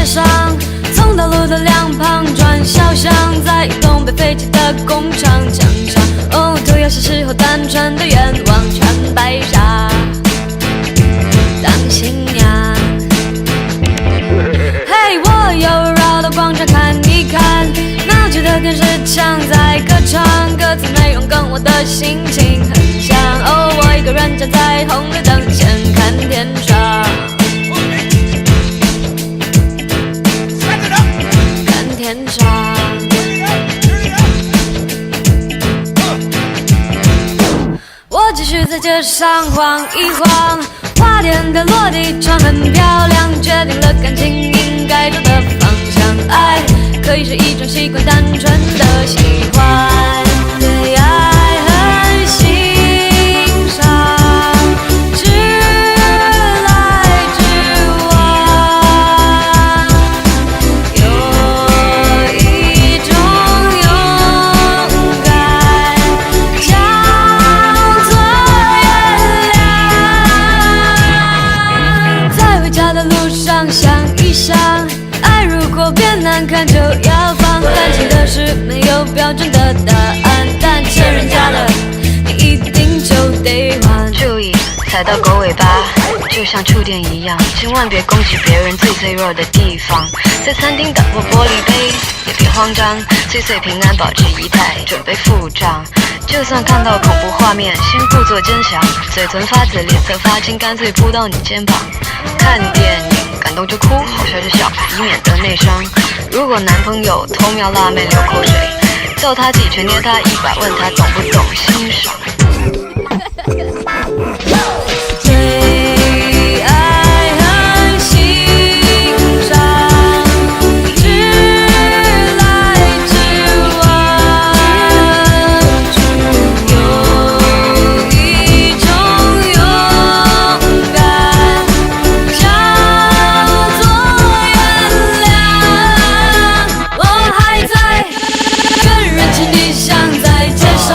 上，从道路的两旁转小巷，在东北废弃的工厂墙上，哦，涂鸦是时候单纯的愿望，穿白纱当新娘。嘿，我又绕到广场看一看，闹剧的电视墙在歌唱，歌词内容跟我的心情很像。哦，我一个人站在红绿灯前看天上。天上，我继续在街上晃一晃，花店的落地窗很漂亮，决定了感情应该走的方向。爱可以是一种习惯，单纯的喜欢，对爱很欣赏。难看就要放，担心的是没有标准的答案，但欠人家的你一定就得还。注意踩到狗尾巴，就像触电一样，千万别攻击别人最脆弱的地方。在餐厅打破玻璃杯也别慌张，岁岁平安保持仪态，准备付账。就算看到恐怖画面，先故作坚强，嘴唇发紫脸色发青，干脆扑到你肩膀。看电影感动就哭，好笑就笑，以免得内伤。如果男朋友偷瞄辣妹流口水，叫他几拳捏他一把，问他懂不懂欣赏。对爱很欣赏，直来直往，只有一种勇敢，叫做原谅。我还在跟人群地想在街上，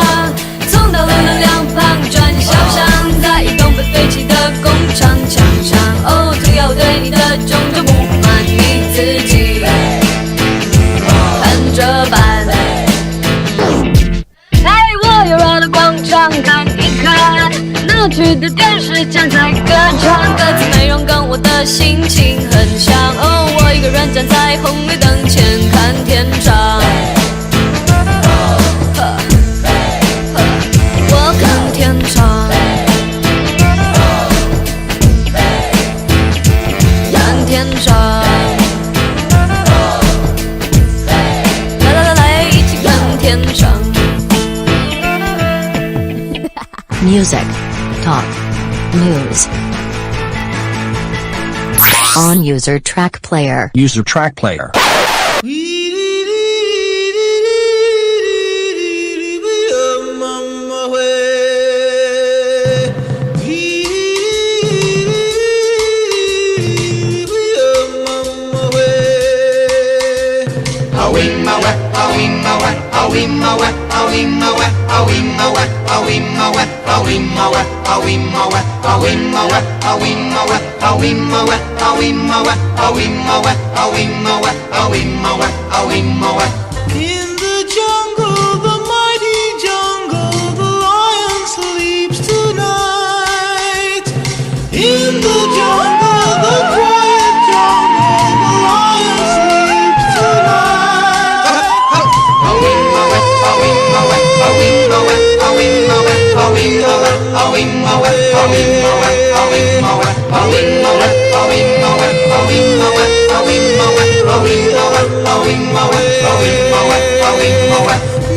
从道路的两旁转小巷，在东北废弃的工厂墙上，哦，涂鸦对你的种种不满，你自己看着办。嘿，我又绕到广场看一看，闹剧的电视墙在歌唱，歌词内容跟我的心情很像。哦，我一个人站在红绿灯前看天上。我看天上，看天上，来来来来，一起看天上。Music, talk, news. On user track player. User track player. In the jungle, the mighty jungle, the lion sleeps tonight. In the jungle, the quiet jungle, the lion sleeps tonight.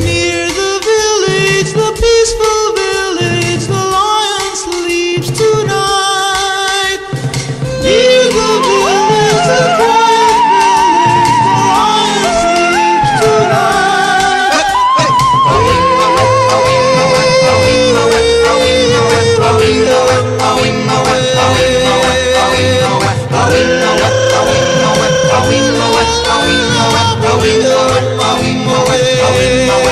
Near the village, the peaceful village, the lion sleeps tonight. Near the village, the quiet village, the lion sleeps tonight. Away.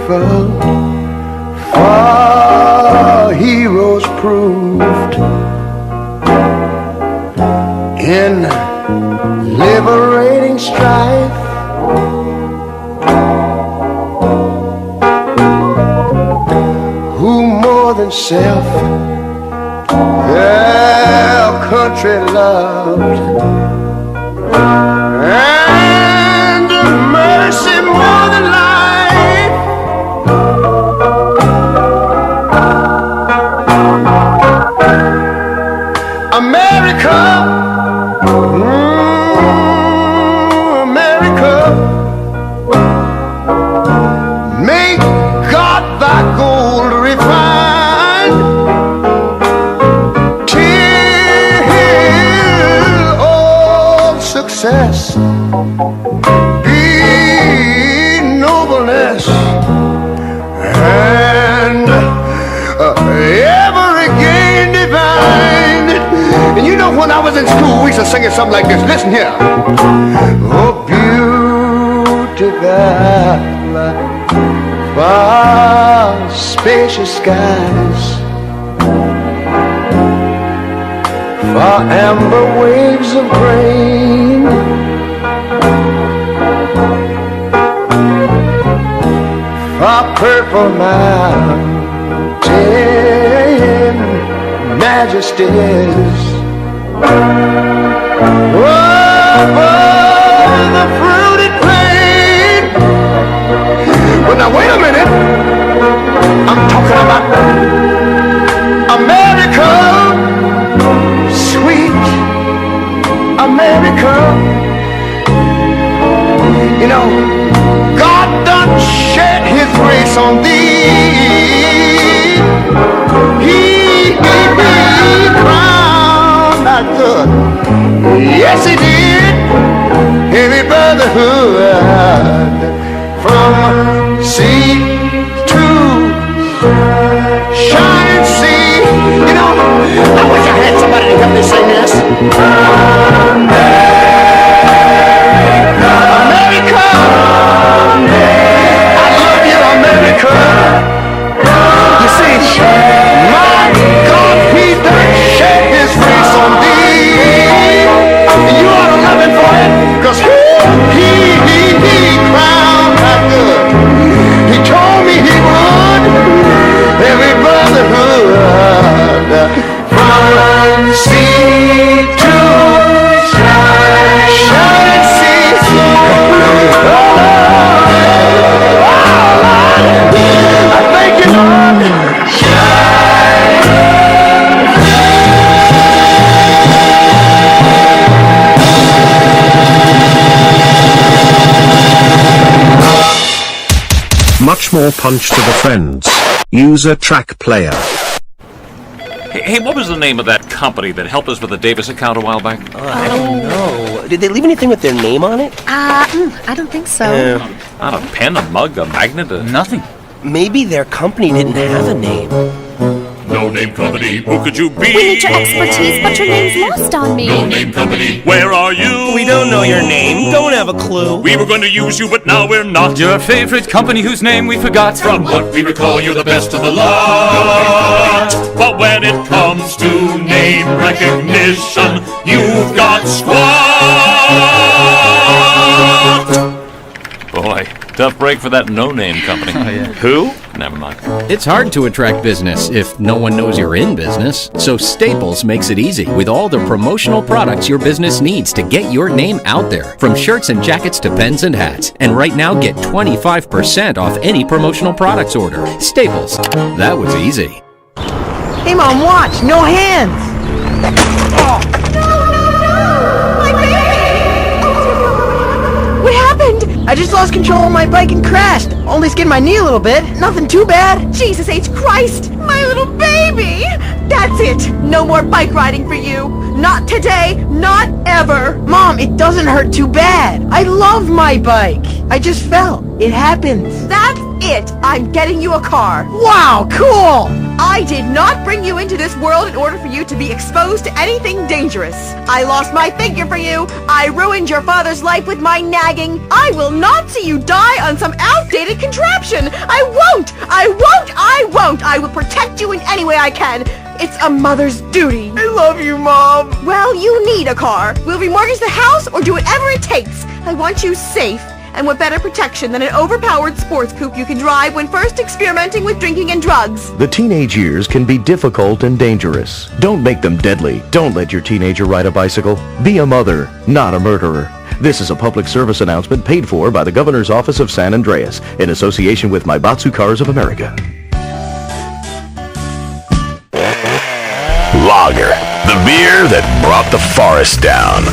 grateful for heroes proved in liberating strife. Who more than self their country loved, and mercy more than life. America, America, make God thy gold refined, till all success be nobleness, and ever again divine. And you know, when I was in school, we used to sing it something like this. Listen here. Oh, beautiful, far spacious skies, far amber waves of grain, far purple mountain majesties, over the fruited plain. But now wait a minute, I'm talking about America, sweet America. You know, God done shed his grace on thee. He crowned our good. Yes, he did. Every brotherhood from sea to shining sea. You know, I wish I had somebody to help me sing this. America, I love you, America. You see, my God, he done shed his grace on thee. And you ought to love him for it, because he crowned our good. He told me he would. Every brotherhood from sea to shining seas. I thank you, Lord. Much more punch to the friends. User track player. Hey, what was the name of that company that helped us with the Davis account a while back? I don't know. Did they leave anything with their name on it? I don't think so. Not a pen, a mug, a magnet, Nothing. Maybe their company didn't have a name. No name company, who could you be? We need your expertise, but your name's lost on me. No name company, where are you? We don't know your name. Don't have a clue. We were going to use you, but now we're not. Your favorite company whose name we forgot. From what we recall, you're the best of the lot. But when it comes to name recognition, you've got squat. Boy, tough break for that no-name company. Oh, yeah. Who? Never mind. It's hard to attract business if no one knows you're in business. So Staples makes it easy with all the promotional products your business needs to get your name out there. From shirts and jackets to pens and hats. And right now, get 25% off any promotional products order. Staples. That was easy. Hey, Mom, watch! No hands! No! My baby! What happened? I just lost control of my bike and crashed. Only skinned my knee a little bit. Nothing too bad. Jesus H. Christ! My little baby! That's it! No more bike riding for you! Not today! Not ever! Mom, it doesn't hurt too bad. I love my bike. I just fell. It happens. That's it! I'm getting you a car! Wow, cool! I did not bring you into this world in order for you to be exposed to anything dangerous. I lost my figure for you. I ruined your father's life with my nagging. I will not see you die on some outdated contraption. I won't! I won't! I won't! I will protect you in any way I can. It's a mother's duty. I love you, Mom. Well, you need a car. We'll remortgage the house or do whatever it takes. I want you safe. And what better protection than an overpowered sports coupe you can drive when first experimenting with drinking and drugs? The teenage years can be difficult and dangerous. Don't make them deadly. Don't let your teenager ride a bicycle. Be a mother, not a murderer. This is a public service announcement paid for by the Governor's Office of San Andreas in association with Maibatsu Cars of America. Lager, the beer that brought the forest down.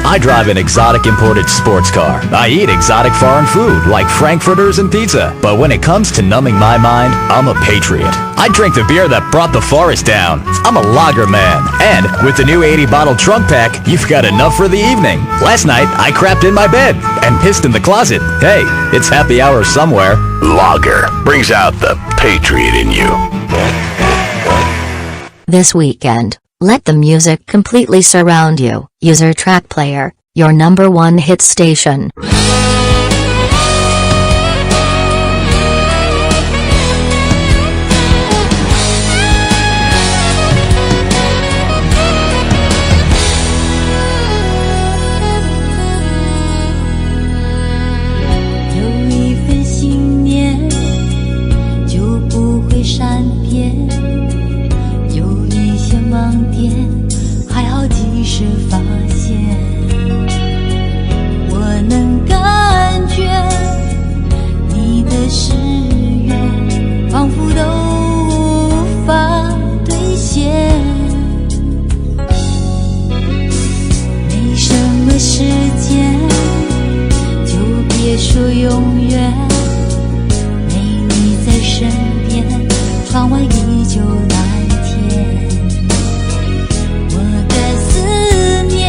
I drive an exotic imported sports car. I eat exotic foreign food like frankfurters and pizza. But when it comes to numbing my mind, I'm a patriot. I drink the beer that brought the forest down. I'm a lager man. And with the new 80-bottle trunk pack, you've got enough for the evening. Last night, I crapped in my bed and pissed in the closet. Hey, it's happy hour somewhere. Lager brings out the patriot in you. This weekend, let the music completely surround you. User Track Player, your #1 hit station.有一份信念，就不会善变。有一些盲点，还好及时发现。我能感觉你的誓言，仿佛都无法兑现。没什么时间，就别说永远。没你在身边，窗外依旧蓝天。我的思念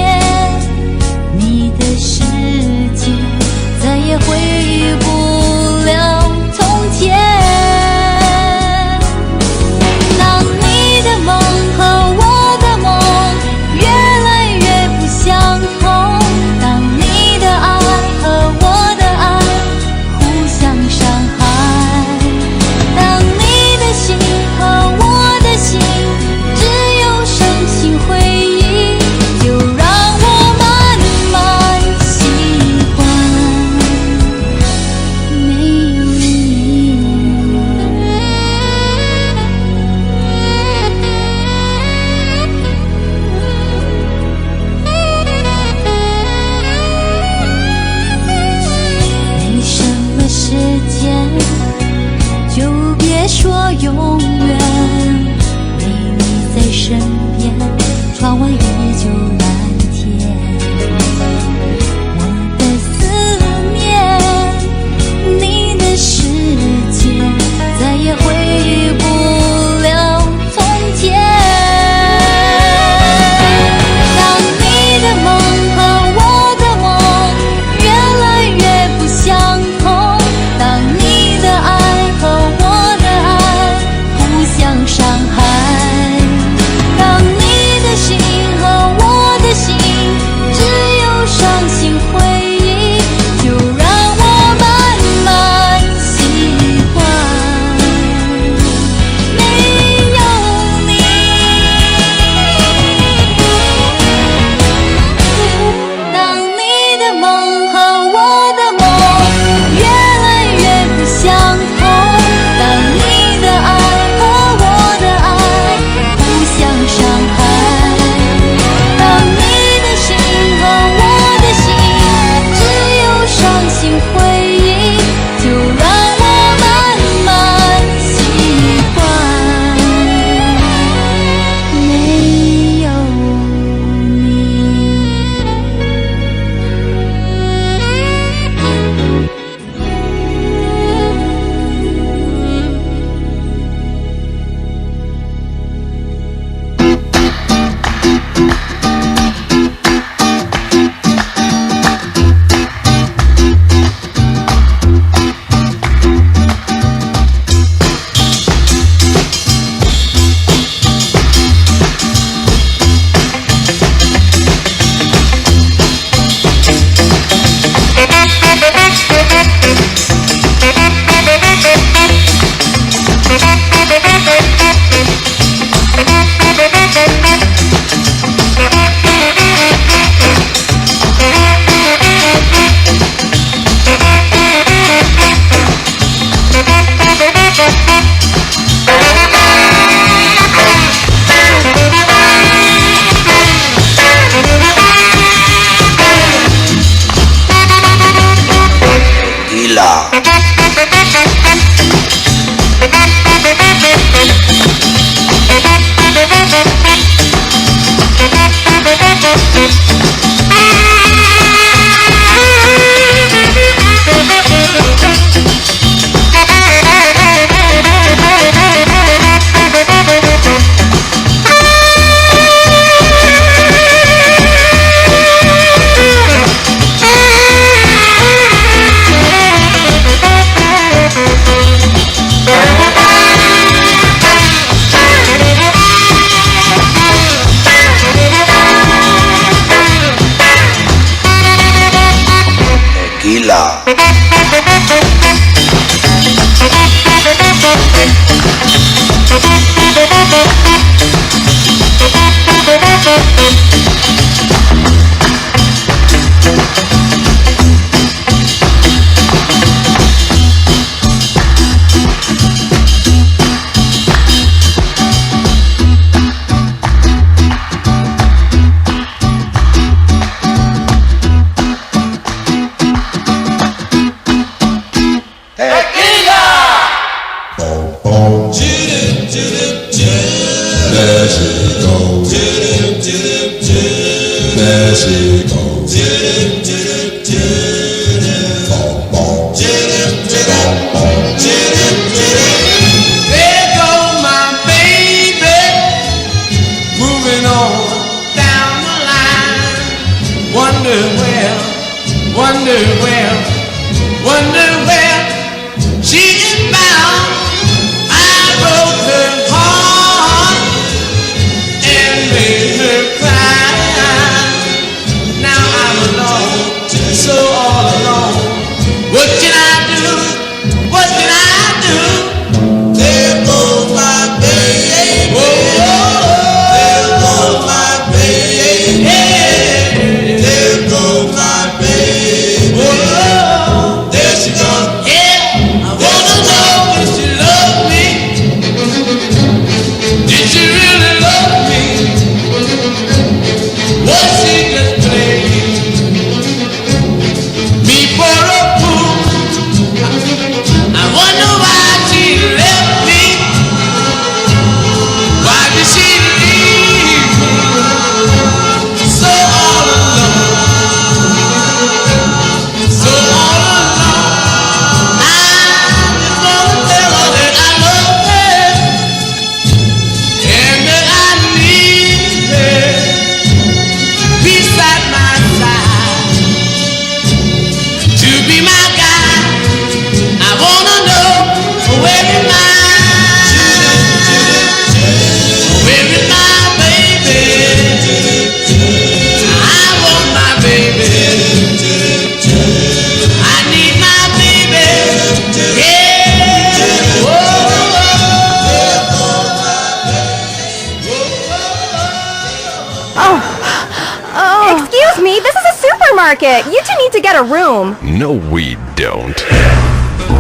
You two need to get a room. No, we don't.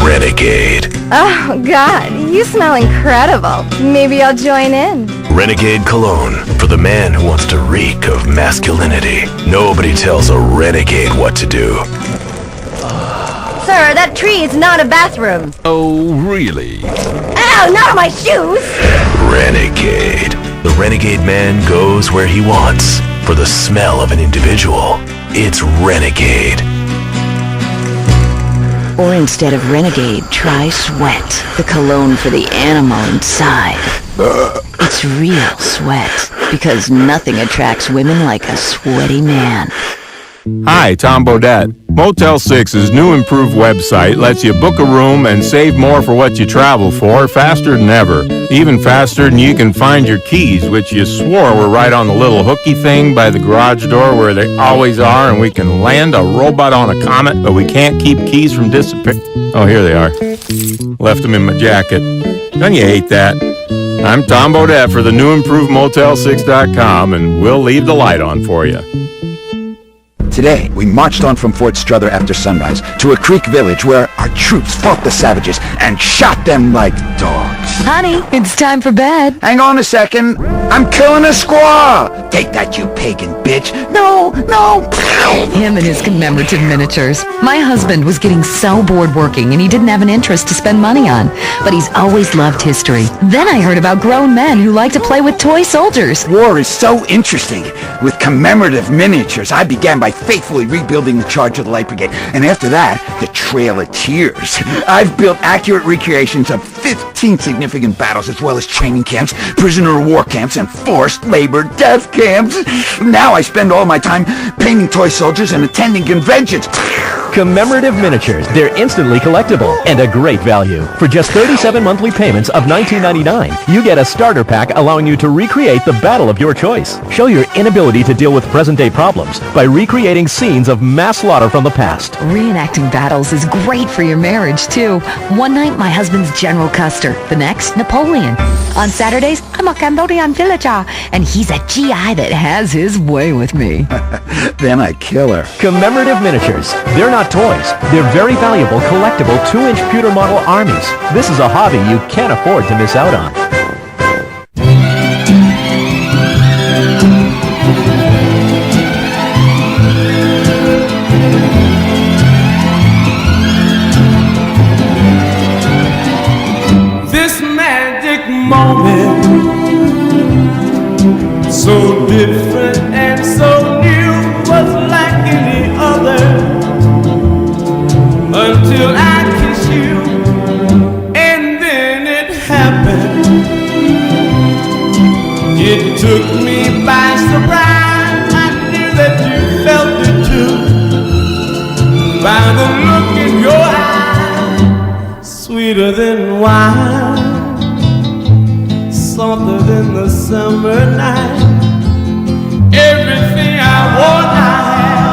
Renegade. Oh, God, you smell incredible. Maybe I'll join in. Renegade Cologne. For the man who wants to reek of masculinity. Nobody tells a renegade what to do. Sir, that tree is not a bathroom. Oh, really? Ow, not on my shoes! Renegade. The renegade man goes where he wants. For the smell of an individual. It's Renegade. Or instead of Renegade, try Sweat, the cologne for the animal inside. It's real sweat, because nothing attracts women like a sweaty man. Hi, Tom Bodette. Motel 6's new improved website lets you book a room and save more for what you travel for faster than ever. Even faster than you can find your keys, which you swore were right on the little hooky thing by the garage door where they always are, and we can land a robot on a comet, but we can't keep keys from disappearing. Oh, here they are. Left them in my jacket. Don't you hate that? I'm Tom Bodette for the new improved Motel6.com, and we'll leave the light on for you. Today, we marched on from Fort Strother after sunrise to a creek village where our troops fought the savages and shot them like dogs. Honey, it's time for bed. Hang on a second. I'm killing a squaw. Take that, you pagan bitch. No. Him and his commemorative miniatures. My husband was getting so bored working and he didn't have an interest to spend money on, but he's always loved history. Then I heard about grown men who like to play with toy soldiers. War is so interesting. With commemorative miniatures, I began by faithfully rebuilding the charge of the Light Brigade, and after that, the Trail of Tears. I've built accurate recreations of 15 significant battles, as well as training camps, prisoner of war camps, and forced labor death camps. Now I spend all my time painting toy soldiers and attending conventions. Commemorative miniatures. They're instantly collectible and a great value. For just 37 monthly payments of $19.99, you get a starter pack allowing you to recreate the battle of your choice. Show your inability to deal with present-day problems by recreating scenes of mass slaughter from the past. Reenacting battles is great for your marriage, too. One night, my husband's General Custer. The next, Napoleon. On Saturdays, I'm a Cambodian villain. Cha, and he's a GI that has his way with me. Then I kill her. Commemorative miniatures. They're not toys. They're very valuable, collectible 2-inch pewter model armies. This is a hobby you can't afford to miss out on. This magic moment, so different and so new, was like any other until I kissed you, and then it happened. It took me by surprise. I knew that you felt it too, by the look in your eyes, sweeter than wine, softer than the summer night. Everything I want I have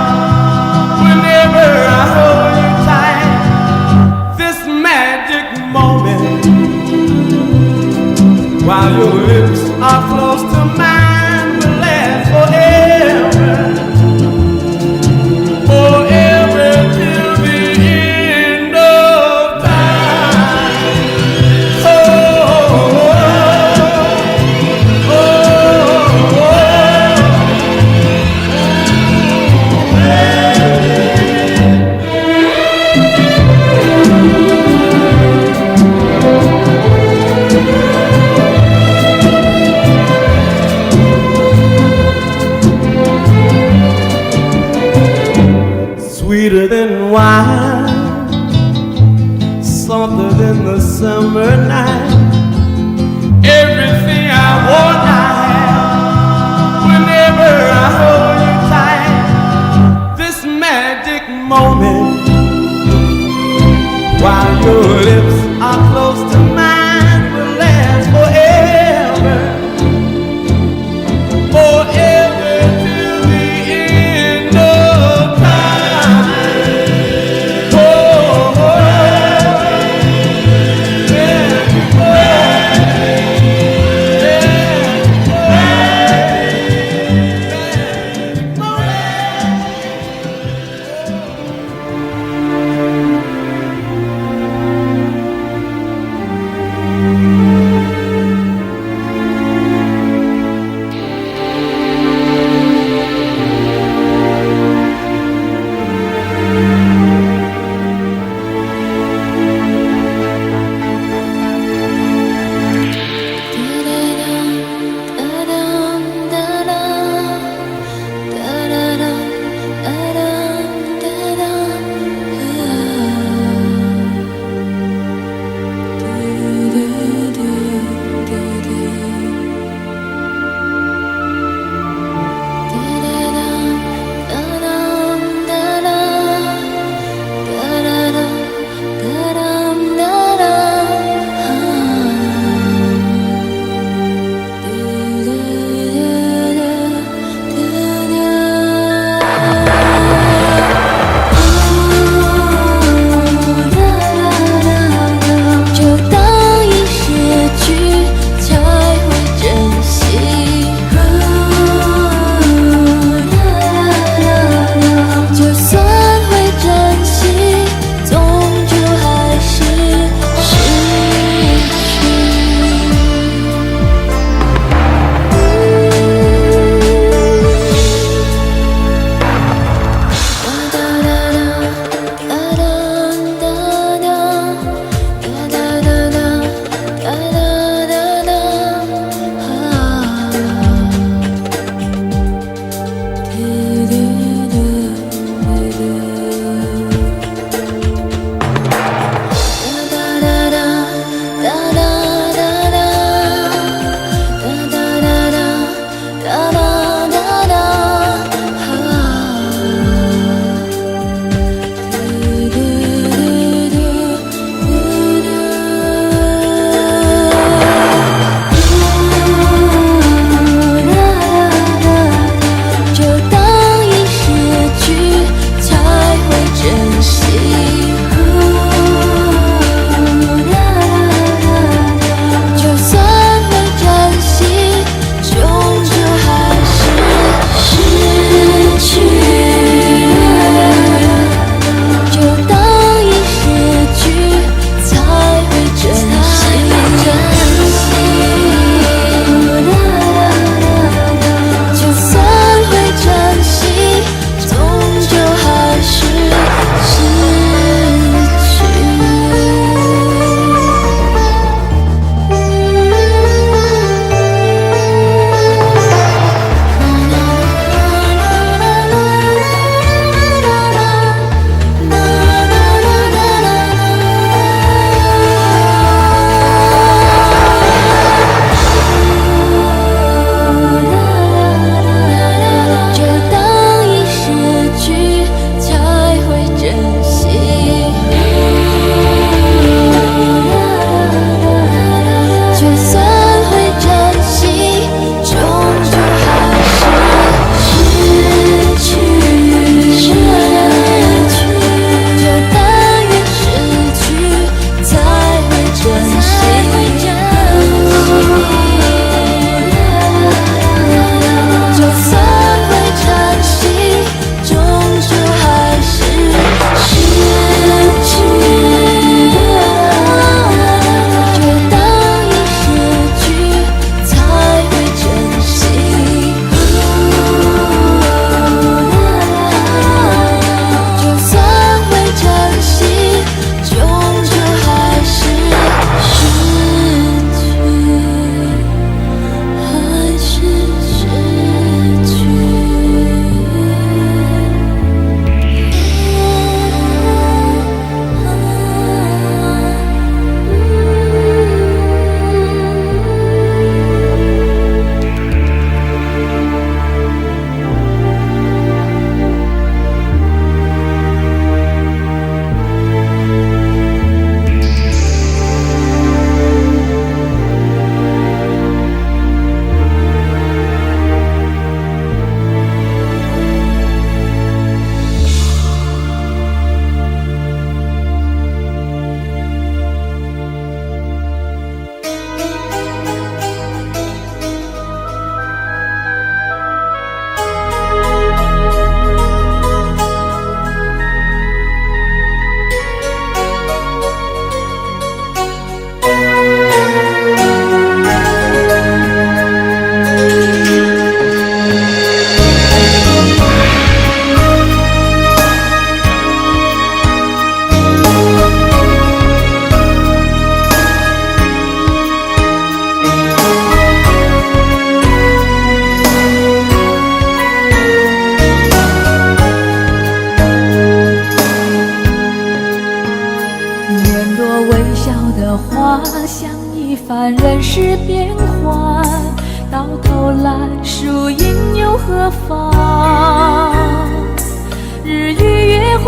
whenever I hold you tight. This magic moment, while your lips are close to mine, will last forever, forever till the end of time. Sweeter than wine, softer than the summer night. Everything I want I have whenever I hold you tight. This magic moment, while your lips are close to mine, will last forever, forever till the end of time. Oh, oh, yeah.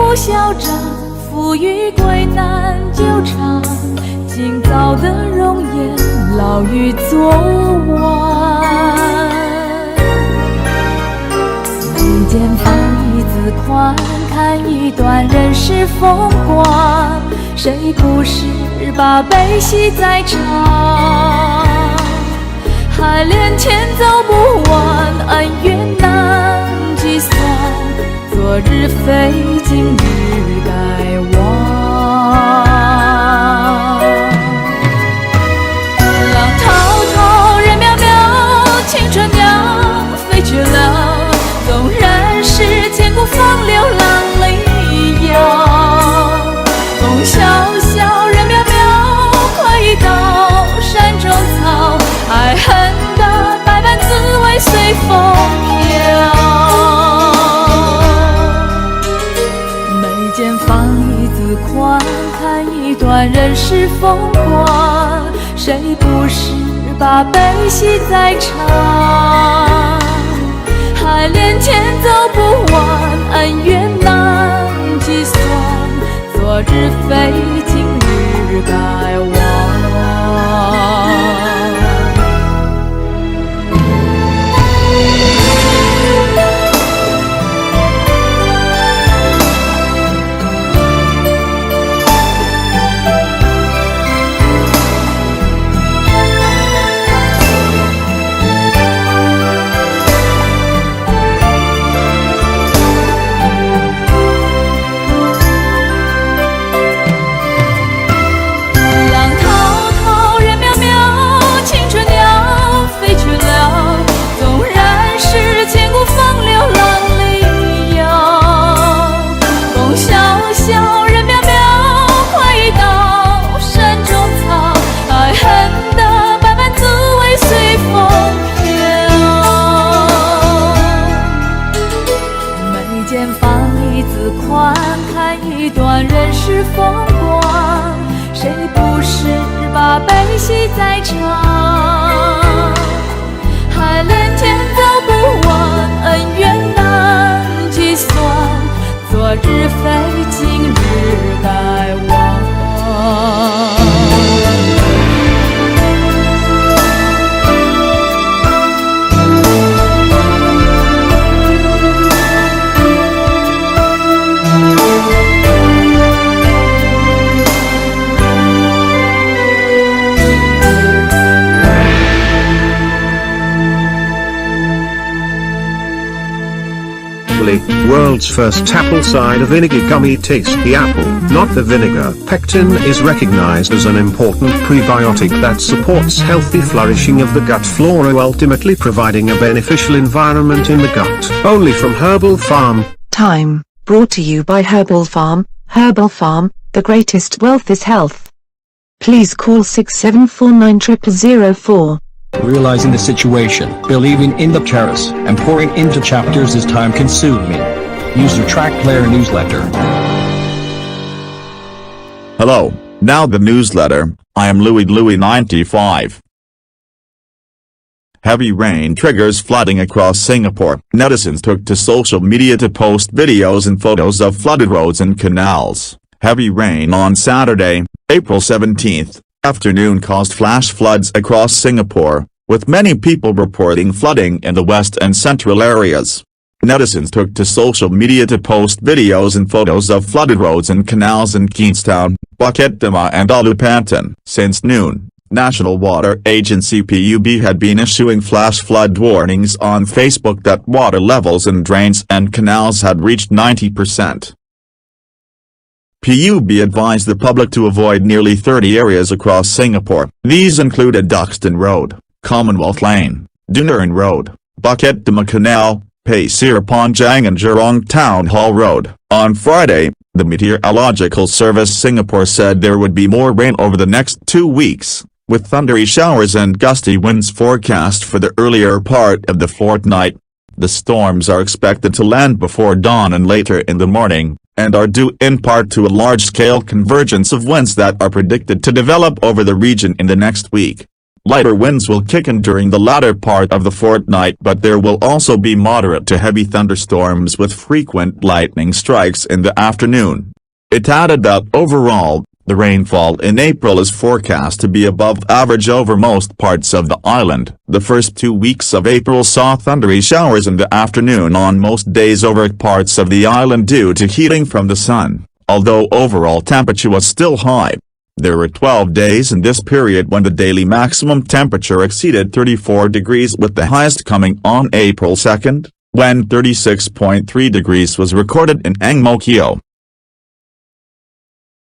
呼啸着，富裕贵难纠缠，今早的容颜老于昨晚。眉间放一字宽，看一段人世风光，谁不是把悲喜在尝？海连天走不完，恩怨难计算，昨日非今日该忘。浪滔滔人渺渺，青春鸟飞去了，纵然是千古风流浪里摇。风萧萧人渺渺，快到山中草，爱恨的百般滋味随风飘。眉间放一字宽，看一段人世风光，谁不是把悲喜在尝？海连天走不完，恩怨难计算，昨日非今日该忘。人世风光，谁不是把悲喜在尝？海连天走不完，恩怨难计算，昨日非今日该忘。World's first apple cider vinegar gummy. Taste the apple, not the vinegar. Pectin is recognized as an important prebiotic that supports healthy flourishing of the gut flora, ultimately providing a beneficial environment in the gut. Only from Herbal Farm. Time, brought to you by Herbal Farm. Herbal Farm, the greatest wealth is health. Please call 67490004. Realizing the situation, believing in the terrace, and pouring into chapters is time-consuming. Use your track player newsletter. Hello, now the newsletter. I am Louis95. Heavy rain triggers flooding across Singapore. Netizens took to social media to post videos and photos of flooded roads and canals. Heavy rain on Saturday, April 17th. Afternoon caused flash floods across Singapore, with many people reporting flooding in the west and central areas. Netizens took to social media to post videos and photos of flooded roads and canals in Queenstown, Bukit Timah and Ulupantan. Since noon, National Water Agency PUB had been issuing flash flood warnings on Facebook that water levels in drains and canals had reached 90%. PUB advised the public to avoid nearly 30 areas across Singapore. These included Duxton Road, Commonwealth Lane, Dunearn Road, Bukit Timah Canal, Pasir Panjang and Jurong Town Hall Road. On Friday, the Meteorological Service Singapore said there would be more rain over the next 2 weeks, with thundery showers and gusty winds forecast for the earlier part of the fortnight. The storms are expected to land before dawn and later in the morning, and are due in part to a large-scale convergence of winds that are predicted to develop over the region in the next week. Lighter winds will kick in during the latter part of the fortnight, but there will also be moderate to heavy thunderstorms with frequent lightning strikes in the afternoon. It added that overall, the rainfall in April is forecast to be above average over most parts of the island. The first 2 weeks of April saw thundery showers in the afternoon on most days over parts of the island due to heating from the sun, although overall temperature was still high. There were 12 days in this period when the daily maximum temperature exceeded 34 degrees, with the highest coming on April 2nd, when 36.3 degrees was recorded in Ang Mo Kio.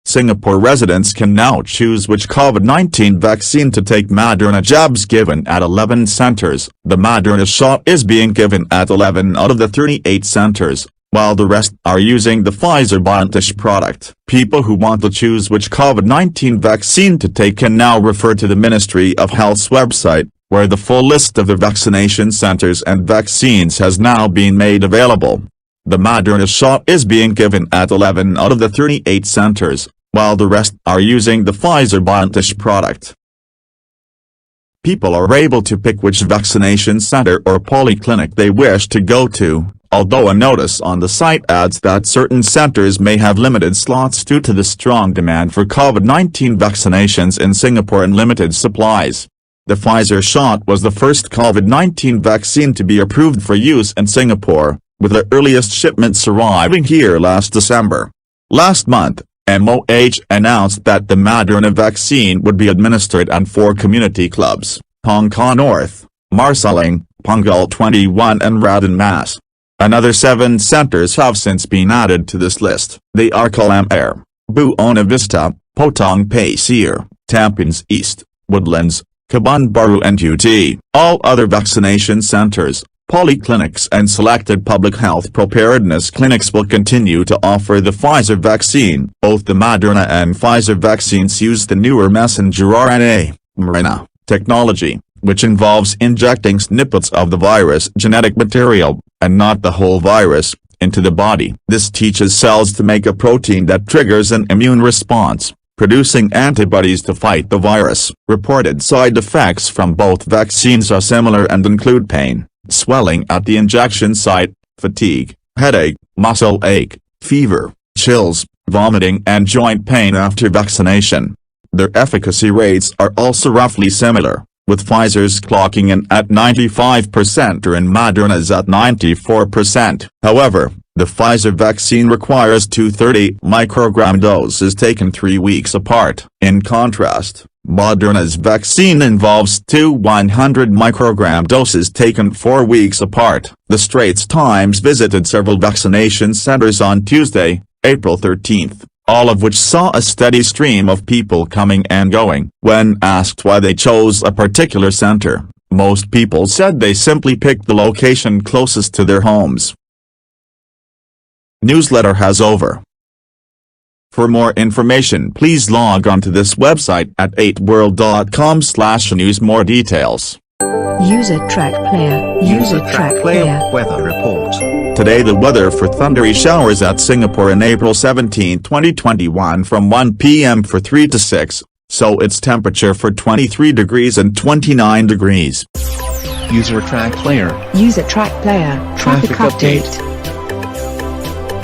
Singapore residents can now choose which COVID-19 vaccine to take. Moderna jabs given at 11 centers. The Moderna shot is being given at 11 out of the 38 centers, while the rest are using the Pfizer-BioNTech product. People who want to choose which COVID-19 vaccine to take can now refer to the Ministry of Health's website, where the full list of the vaccination centers and vaccines has now been made available. The Moderna shot is being given at 11 out of the 38 centers, while the rest are using the Pfizer-BioNTech product. People are able to pick which vaccination center or polyclinic they wish to go to, although a notice on the site adds that certain centers may have limited slots due to the strong demand for COVID-19 vaccinations in Singapore and limited supplies. The Pfizer shot was the first COVID-19 vaccine to be approved for use in Singapore, with the earliest shipments arriving here last December. Last month, MOH announced that the Moderna vaccine would be administered at 4 community clubs, Hong Kong North, Marsiling, Punggol 21 and Radin Mas. Another 7 centers have since been added to this list. They are Kolam Air, Buona Vista, Potong Pasir, Tampines East, Woodlands, Kebun Baru and UT. All other vaccination centers, polyclinics and selected public health preparedness clinics will continue to offer the Pfizer vaccine. Both the Moderna and Pfizer vaccines use the newer messenger RNA, mRNA, technology, which involves injecting snippets of the virus genetic material, and not the whole virus, into the body. This teaches cells to make a protein that triggers an immune response, producing antibodies to fight the virus. Reported side effects from both vaccines are similar and include pain, swelling at the injection site, fatigue, headache, muscle ache, fever, chills, vomiting and joint pain after vaccination. Their efficacy rates are also roughly similar, with Pfizer's clocking in at 95% and Moderna's at 94%. However, the Pfizer vaccine requires 2 30 microgram doses taken 3 weeks apart. In contrast, Moderna's vaccine involves 2 100 microgram doses taken 4 weeks apart. The Straits Times visited several vaccination centers on Tuesday, April 13th, all of which saw a steady stream of people coming and going. When asked why they chose a particular center, most people said they simply picked the location closest to their homes. Newsletter has over. For more information, please log on to this website at 8world.com/news. More details. User Track Player. User Track Player. Weather report. Today the weather for thundery showers at Singapore in April 17, 2021 from 1 p.m. for 3 to 6, so its temperature for 23 degrees and 29 degrees. User Track Player. User Track Player. Traffic update.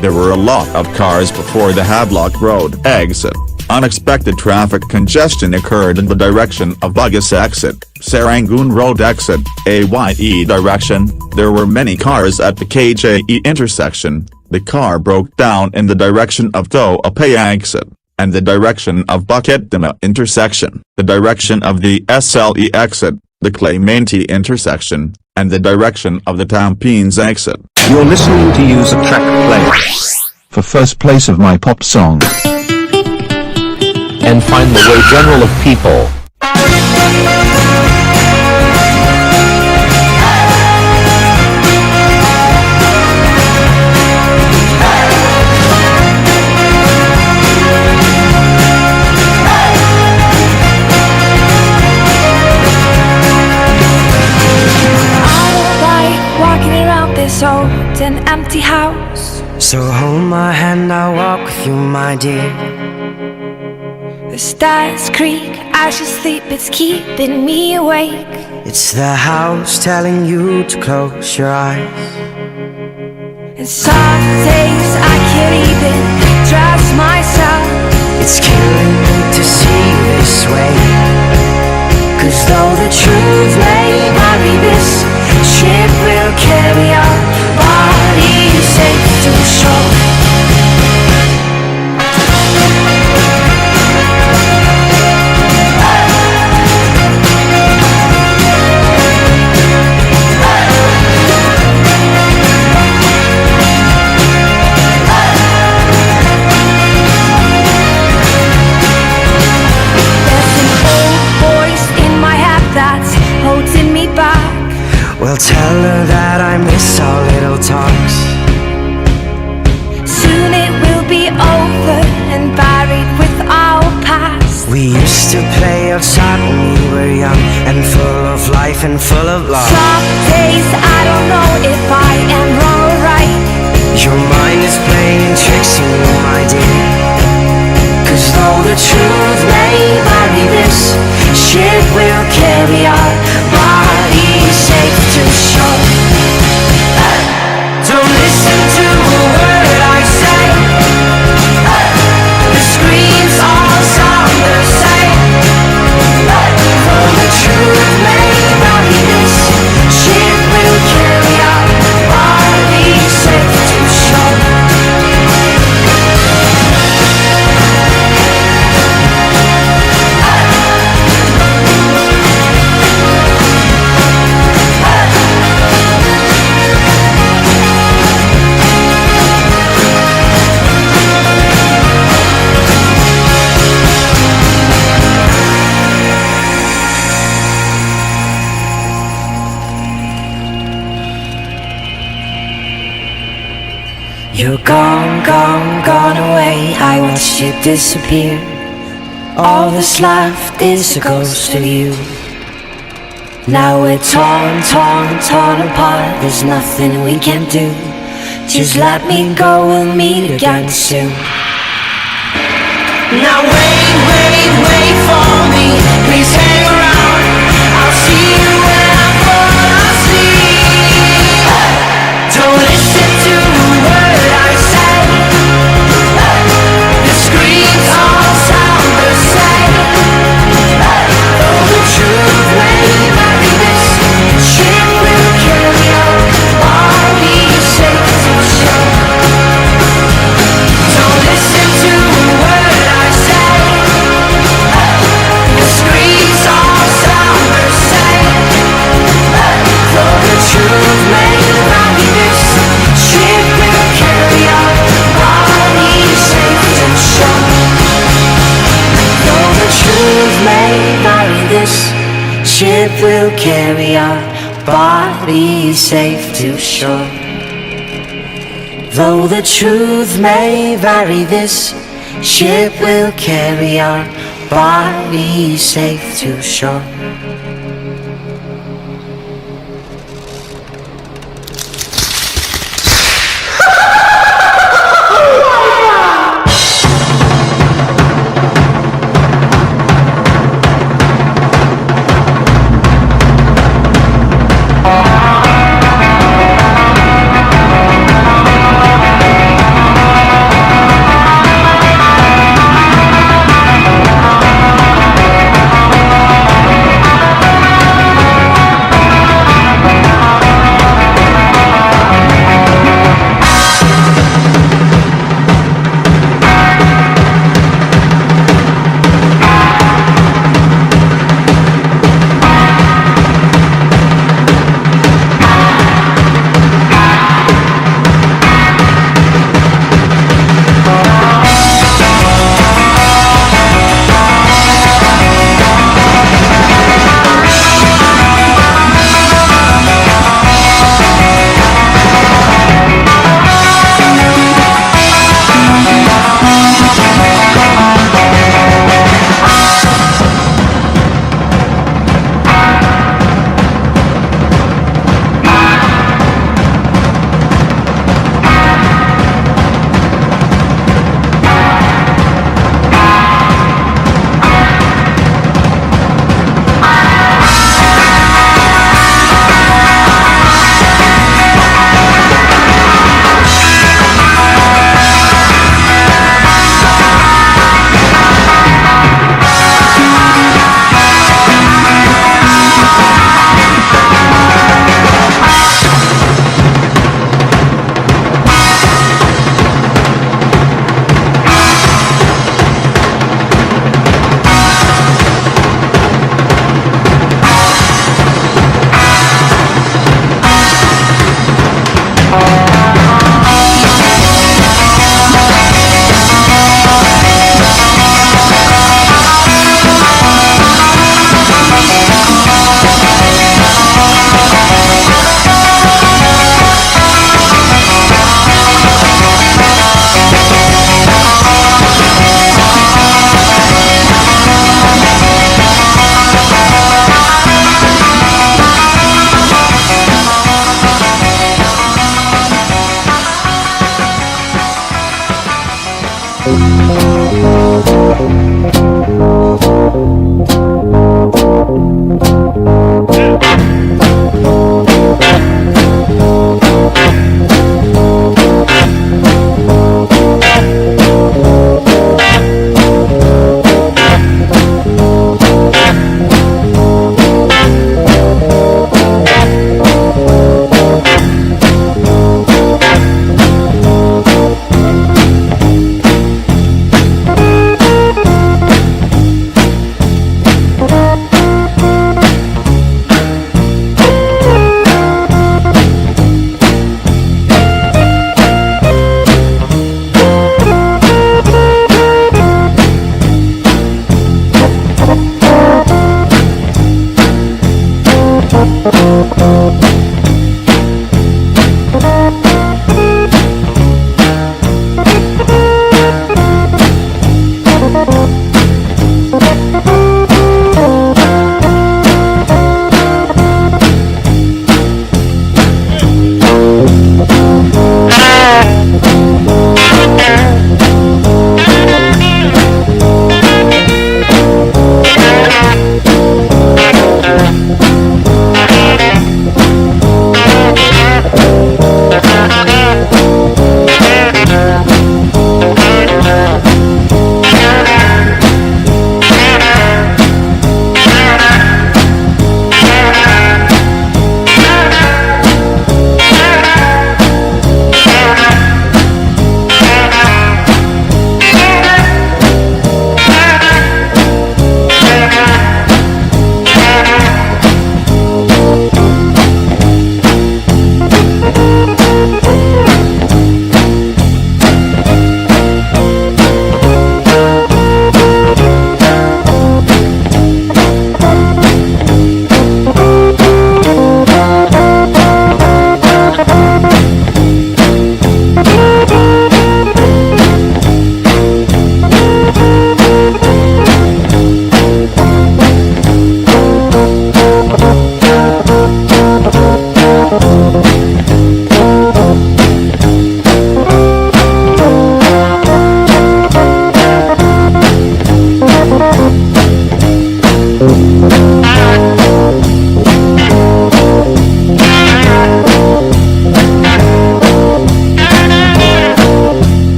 There were a lot of cars before the Havelock Road exit. Unexpected traffic congestion occurred in the direction of Bugis exit, Serangoon Road exit, AYE direction. There were many cars at the KJE intersection. The car broke down in the direction of Toa Payoh exit, and the direction of Bukit Timah intersection, the direction of the SLE exit, the Clementi intersection, and the direction of the Tampines exit. You're listening to User Track Player. For first place of my pop song. And find the way general of people. This old and empty house. So hold my hand, I'll walk with you, my dear. The stairs creak I should sleep, it's keeping me awake. It's the house telling you to close your eyes. And some days I can't even trust myself. It's killing me to see this way. 'Cause though the truth may vary, this ship will carry our bodies safe to shore. Well, tell her that I miss our little talks. Soon it will be over and buried with our past. We used to play outside when we were young and full of life and full of love. Some days I don't know if I am wrong or right. Your mind is playing tricks on you, my dear. 'Cause though the truth may vary, this ship will carry our bodies safe to shore. Don't listen to a word I say. The screams all sound the same. Though the truth may vary, this ship will carry our bodies safe to shore. You're gone, gone, gone away. I watched you disappear. All that's left is a ghost of you. Now we're torn, torn, torn apart. There's nothing we can do. Just let me go, we'll meet again soon. Now wait, wait, wait for me. Please hang around. I'll see you when I fall asleep. Don't listen to a word I say. The screams all sound the same. Though the truth may vary, this ship will carry our bodies safe to shore. Don't listen to a word I say. The screams all sound the same. Though the truth may vary, this ship will carry our bodies safe to shore. Though the truth may vary, this ship will carry our bodies safe to shore. Though the truth may vary, this ship will carry our bodies safe to shore.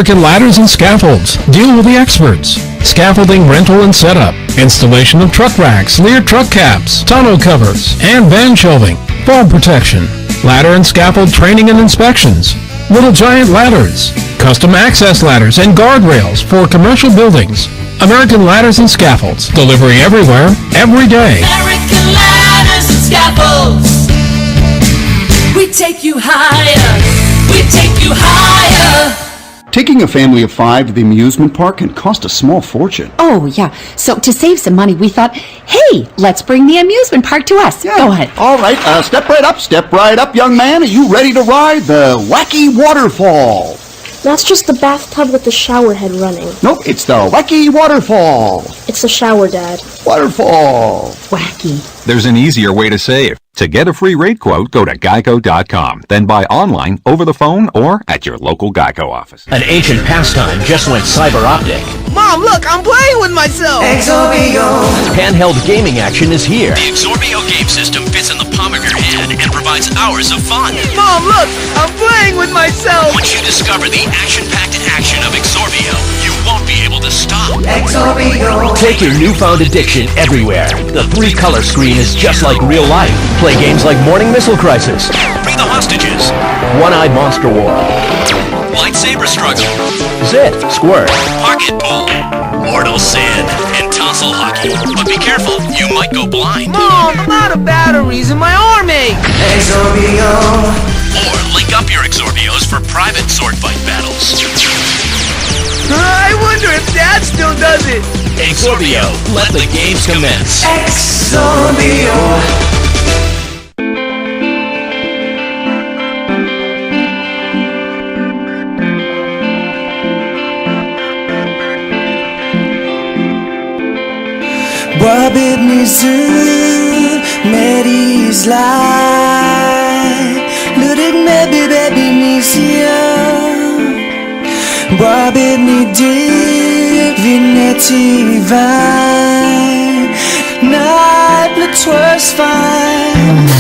American Ladders and Scaffolds. Deal with the experts. Scaffolding rental and setup. Installation of truck racks, Lear truck caps, tonneau covers, and van shelving. Fall protection. Ladder and scaffold training and inspections. Little Giant Ladders. Custom access ladders and guardrails for commercial buildings. American Ladders and Scaffolds. Delivery everywhere, every day. American Ladders and Scaffolds. We take you higher. We take you higher. Taking a family of 5 to the amusement park can cost a small fortune. Oh, yeah. So to save some money, we thought, hey, let's bring the amusement park to us. Go ahead. All right, step right up, young man. Are you ready to ride the Wacky Waterfall? That's just the bathtub with the shower head running. Nope, it's the Wacky Waterfall. It's the shower, Dad. Waterfall. Wacky. There's an easier way to save. To get a free rate quote, go to geico.com, then buy online, over the phone, or at your local Geico office. An ancient pastime just went cyber optic. Mom, look, I'm playing with myself. Exorbio. Handheld gaming action is here. The Exorbio game system fits in the palm of your hand and provides hours of fun. Mom, look, I'm playing with myself. Once you discover the action-packed action of Exorbio, you won't be able to stop. Exorbio. Take your newfound addiction everywhere. The 3-color screen is just like real life. Play games like Morning Missile Crisis, Free the Hostages, One-Eyed Monster War, Lightsaber Struggle, Zit, Squirt, Pocket Pool, Mortal Sin, and Tonsil Hockey. But be careful, you might go blind. Mom, I'm out of batteries in my arm ache. Exorbio. Or link up your Exorbios for private sword fight battles. I wonder if Dad still does it. Exorbio, let the games commence. Exorbio. 와비니스 메리슬라이 느릿 메비 Babini divinity vine, night le twas fine.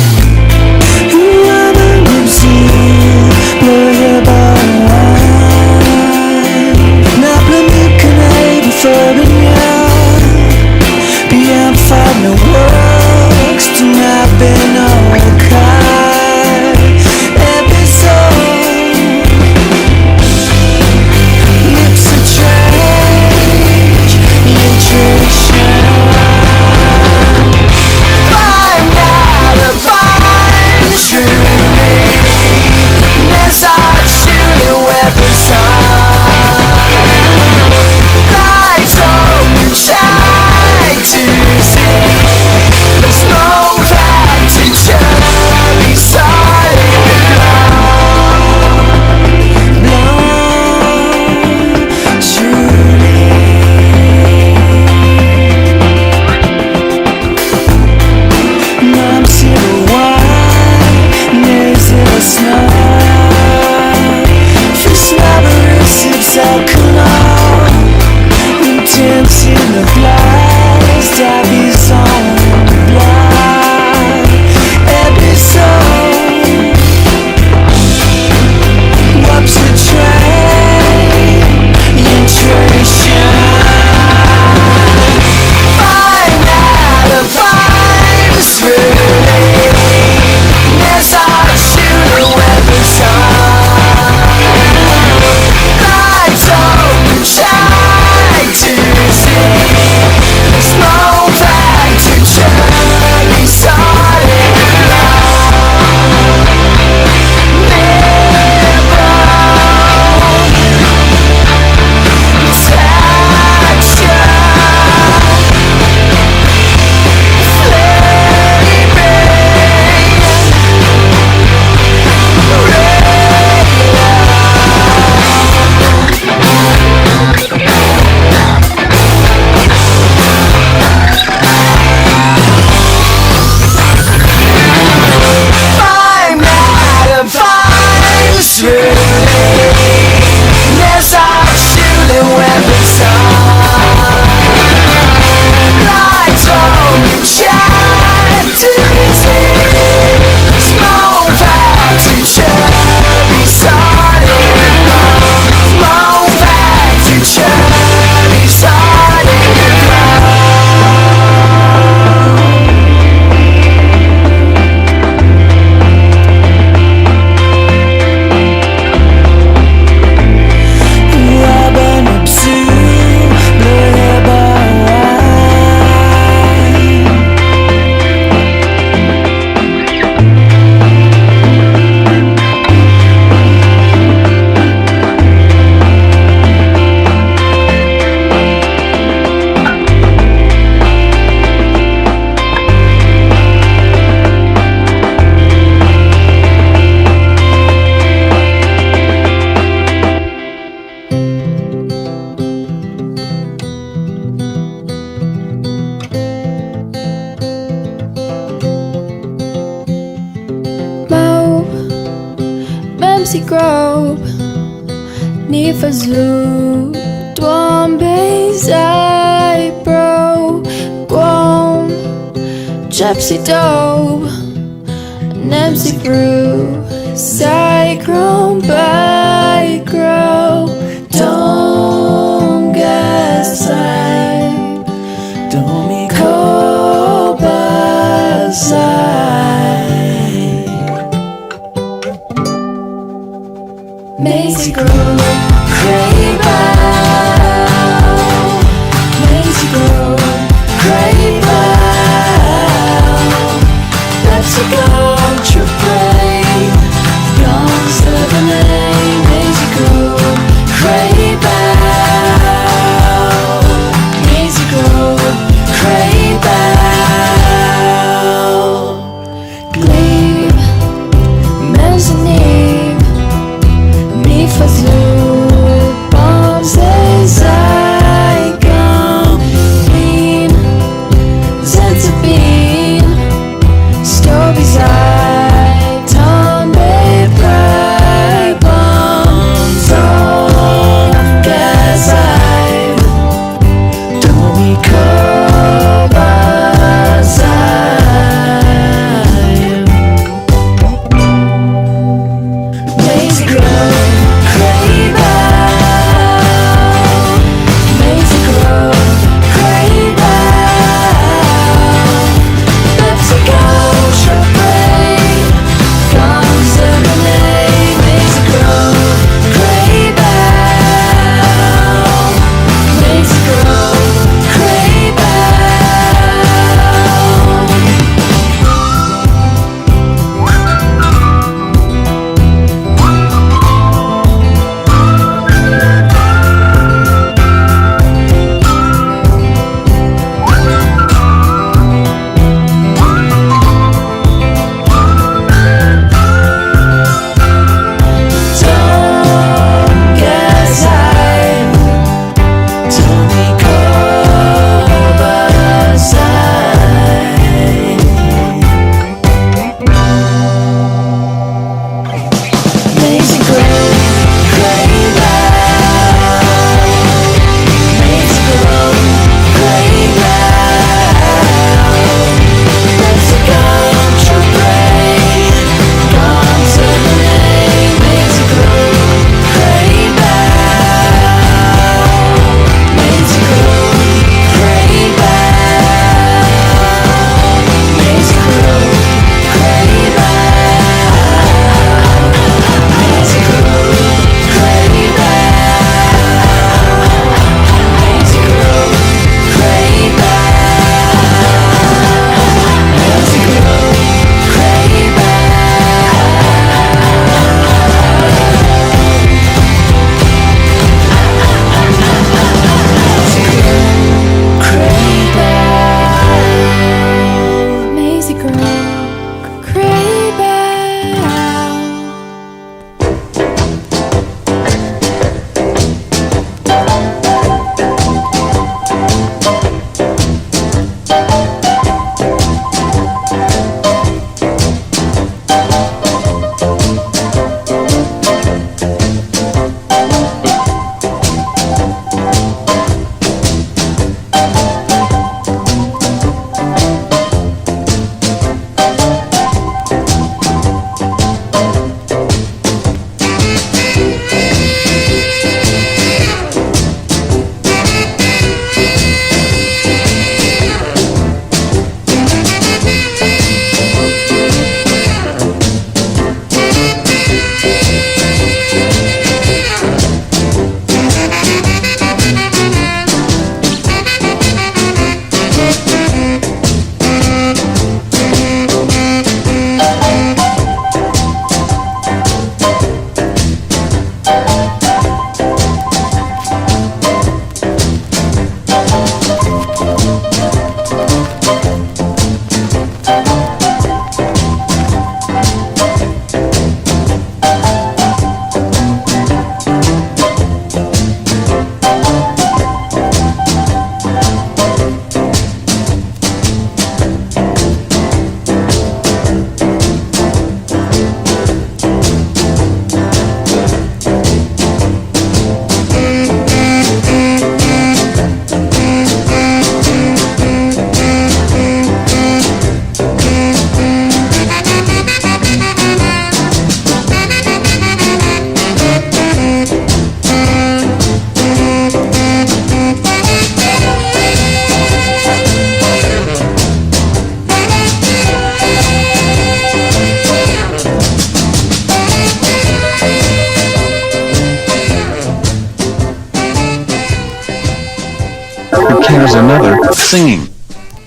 Memsi Grove, Nifazu, Dwambe, Zypro, Guam, Gypsy Dobe, Nemsi Brew, Cyclone, Bicro, Dongasai, Domikobasai, Macy Grove, Craybell, Macy Grove, Craybell, Pepsi Country Play, Young 7A, Macy Grove, Craybell, Macy Grove, Craybell, Glebe, Mezzanine, Mifazoo, Bombs, Zygon, Bean, Zenzabine, Scobie's Eye, Here's another, singing.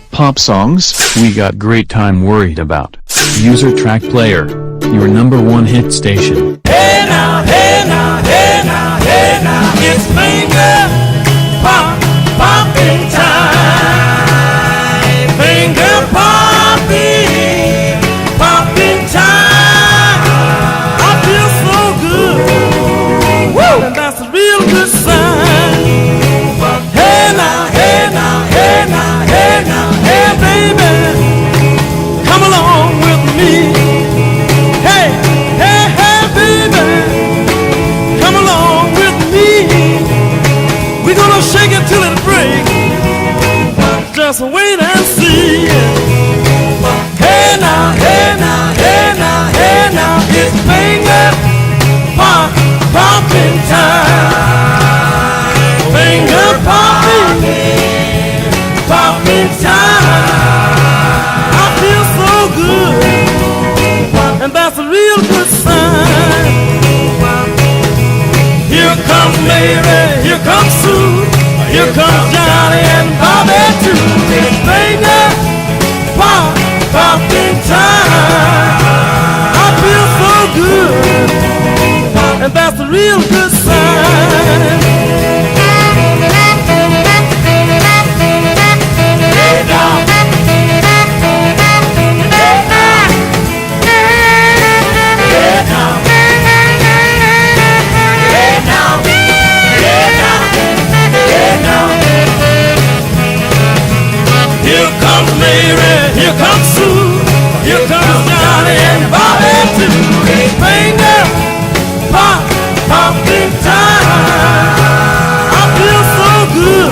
Pop songs, we got great time worried about. User Track Player, your #1 hit station. Hey now, hey now, hey now, hey now, it's finger popping time. Finger popping time. I feel so good. Woo! And that's a real good sign. Hey now, hey now, hey now, hey now, hey baby, come along with me. Hey, hey, hey baby, come along with me. We're gonna shake it till it breaks. Just wait and see. Hey now, hey now, hey now, hey now, it's finger popping time. Finger popping time. I feel so good, and that's a real good sign. Here comes Mary, here comes Sue, here comes Johnny and Bobby too. It's finger popping time. I feel so good, and that's a real good sign. Hey now. Here comes Mary, here comes Sue, here comes Johnny and Bobby too. Finger popping time. I feel so good,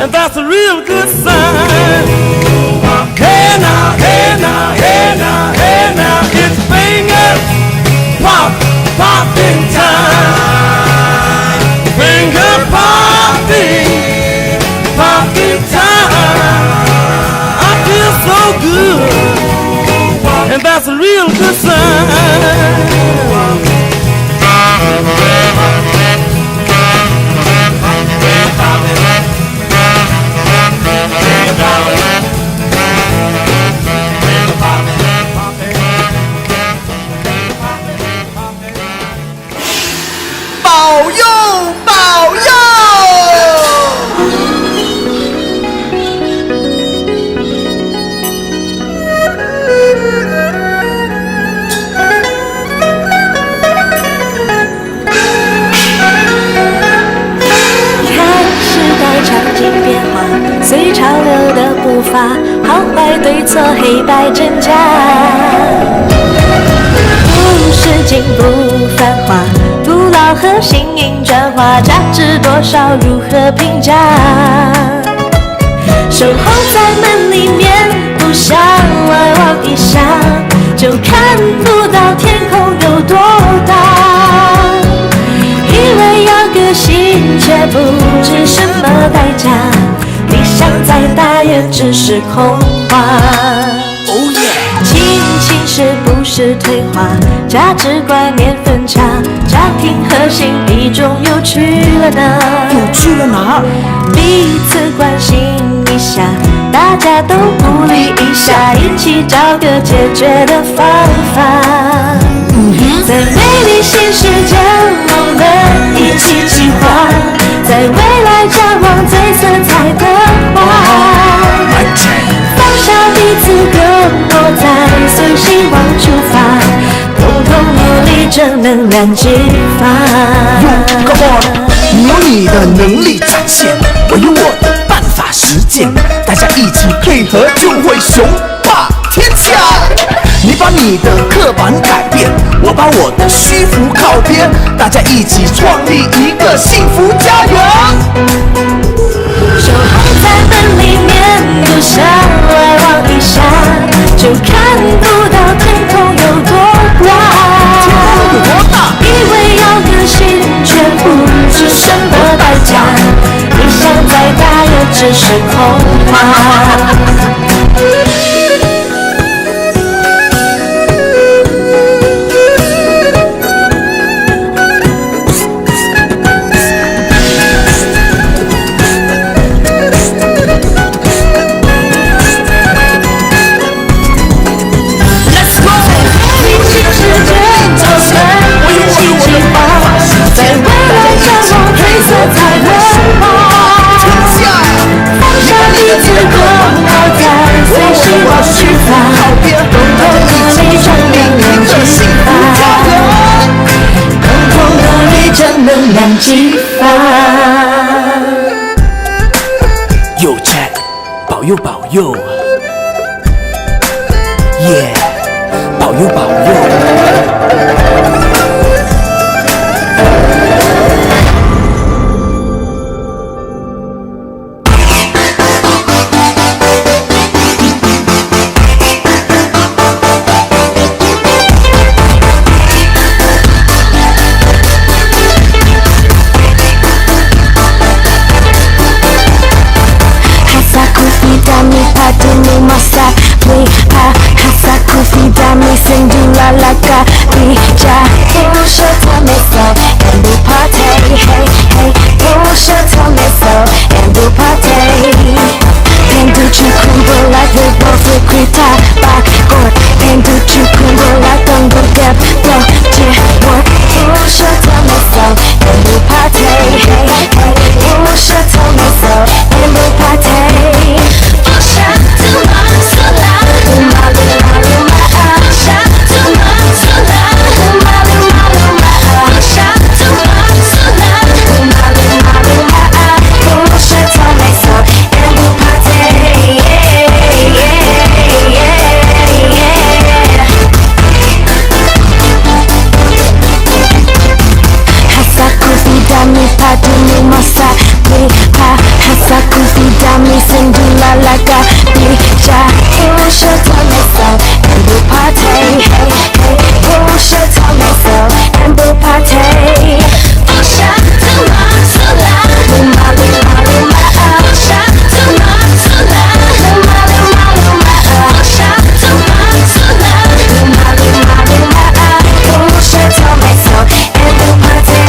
and that's a real good sign. Hey now, hey now, hey now, hey now, it's finger popping time. Finger popping time. I feel so good, and that's a real good sign.随潮流的步伐，好坏对错黑白真假。不是进步繁华，不老和形影转化，价值多少如何评价？守候在门里面，不想来望一下，就看不到天空有多大。以为要个性，却不知什么代价。理想再大也只是空话。亲情是不是退化？价值观念分叉，家庭和谐比重又去了哪？又去了哪？彼此关心一下，大家都鼓励一下，一起找个解决的方法。在美丽新世界，我们一起计划，在未来展望最色彩的花。放下彼此隔膜，再随希望出发，共同努力正能量激发。你有你的能力展现，我有我的办法实践，大家一起配合就会雄霸天下。你把你的刻板改变，我把我的虚浮靠边，大家一起创立一个幸福家园。守候在门里面，不想来望一下，就看不到天空有多大。以为要个性，却不知什么代价。理想再大，也只是空话。有 Jack， 保佑保佑 ，Yeah， 保佑保佑。Laka bija Pusha tell me so and we party Hey, hey, Pusha tell me so and we party penduchu kumbo like we both with krita backward penduchu kumbo like the depth flow work Pusha tell me so and we party Hey, hey, Pusha tell me so and we party Pusha too long so loud Laka bija Pusha tell me so and we party Hey, hey, Pusha tell me so and we party Pusha too long so loud Pusha too long so loud Pusha too long so loud Pusha tell me so and we party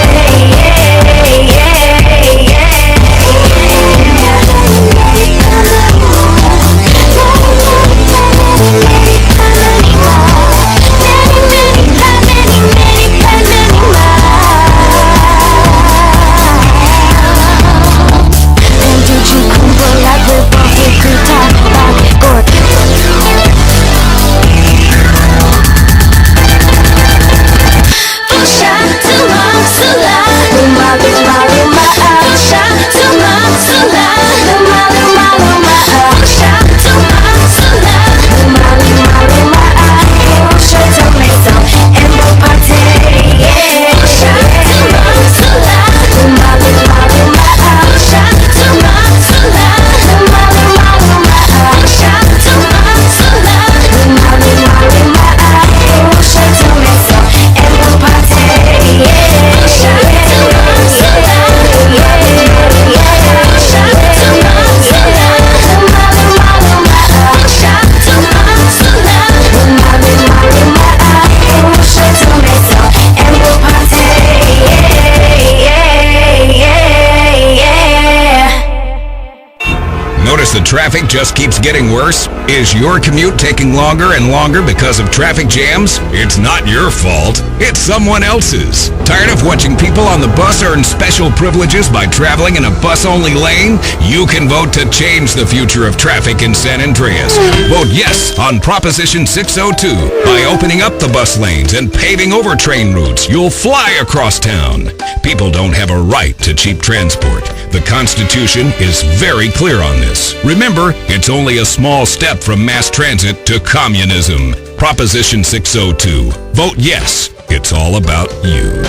The traffic just keeps getting worse? Is your commute taking longer and longer because of traffic jams? It's not your fault. It's someone else's. Tired of watching people on the bus earn special privileges by traveling in a bus-only lane? You can vote to change the future of traffic in San Andreas. Vote yes on Proposition 602. By opening up the bus lanes and paving over train routes, you'll fly across town. People don't have a right to cheap transport. The Constitution is very clear on this. Remember, it's only a small step from mass transit to communism. Proposition 602. Vote yes. It's all about you.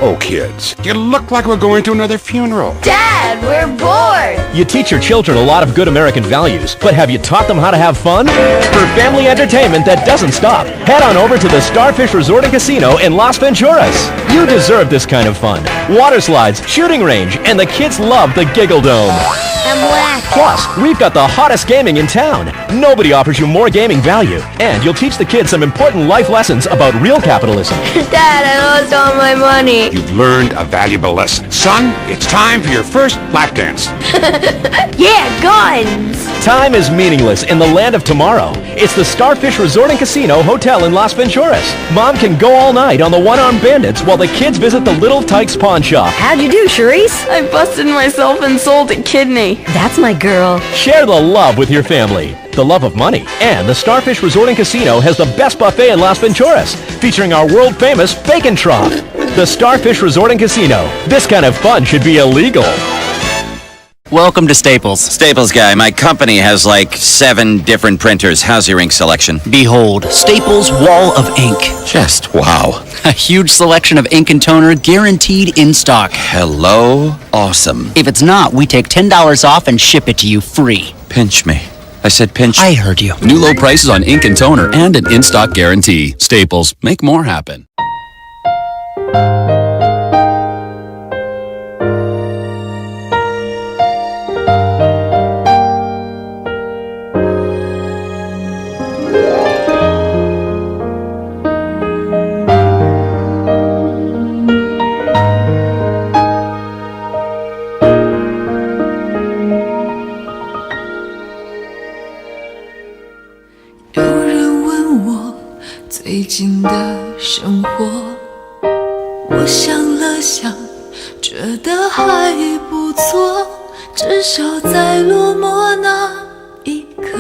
Oh, kids, you look like we're going to another funeral. Dad, we're bored. You teach your children a lot of good American values, but have you taught them how to have fun? For family entertainment that doesn't stop, head on over to the Starfish Resort and Casino in Las Venturas. You deserve this kind of fun. Water slides, shooting range, and the kids love the Giggle Dome. I'm black. Plus, we've got the hottest gaming in town. Nobody offers you more gaming value. And you'll teach the kids some important life lessons about real capitalism. Dad, I lost all my money. You've learned a valuable lesson. Son, it's time for your first lap dance. Yeah, guns. Time is meaningless in the land of tomorrow. It's the Starfish Resort and Casino Hotel in Las Venturas. Mom can go all night on the One-Armed Bandits while the kids visit the Little Tykes Pawn Shop. How'd you do, Charisse? I busted myself and sold a kidney. That's my girl. Share the love with your family, the love of money. And the Starfish Resort and Casino has the best buffet in Las Venturas, featuring our world-famous bacon trough. The Starfish Resort and Casino. This kind of fun should be illegal. Welcome to Staples. Staples guy, my company has like 7 different printers. How's your ink selection? Behold, Staples Wall of Ink. Just wow. A huge selection of ink and toner guaranteed in stock. Hello? Awesome. If it's not, we take $10 off and ship it to you free. Pinch me. I said pinch. I heard you. New low prices on ink and toner and an in-stock guarantee. Staples. Make more happen.最近的生活，我想了想，觉得还不错，至少在落寞那一刻，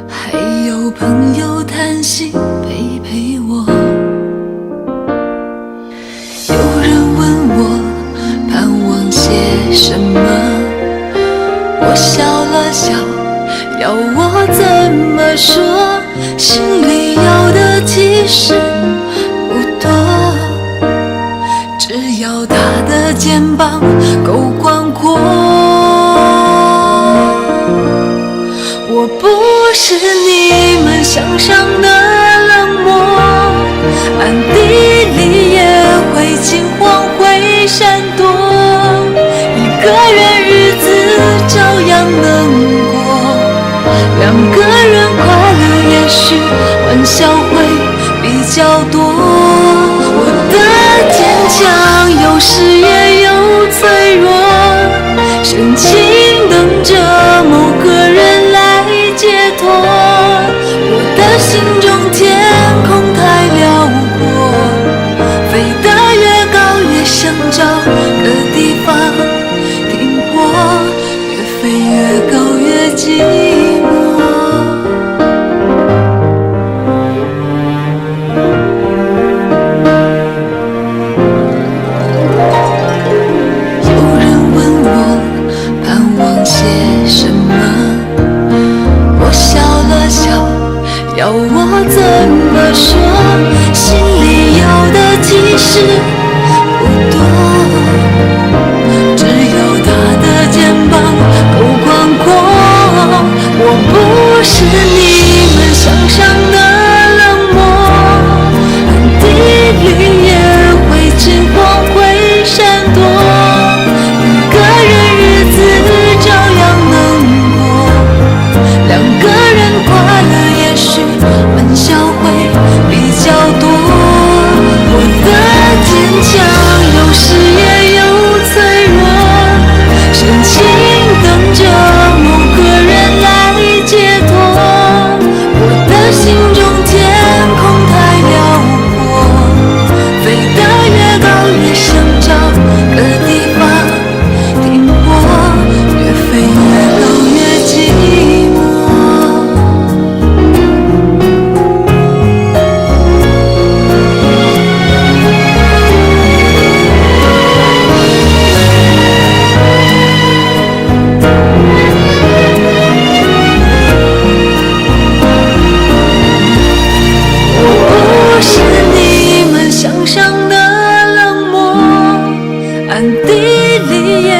还有朋友谈心陪陪我。有人问我盼望些什么，我笑了笑，要我怎么说？心里要的其实不多，只要他的肩膀够宽阔。我不是你们想象的冷漠，暗地里也会惊慌会闪躲，一个人日子照样能过，两个人快乐也许玩笑会比较多。我的坚强有时也有脆弱，深情等着某个人来解脱。我的心中天空太辽阔，飞得越高越想找个地方停泊，越飞越高越寂寞。要我怎么说？心里要的其实不多，只要他的肩膀够宽阔。我不是你们想象的冷漠，暗地里也会惊慌会闪躲，一个人日子照样能过，两个人快乐也许玩笑会比较多。我的坚强有时也有脆弱，深情等着某个人来解脱。我的心中天空太辽阔，飞得越高越想找个地方停泊，越飞越高越寂寞。不是你们想象的冷漠，暗地里也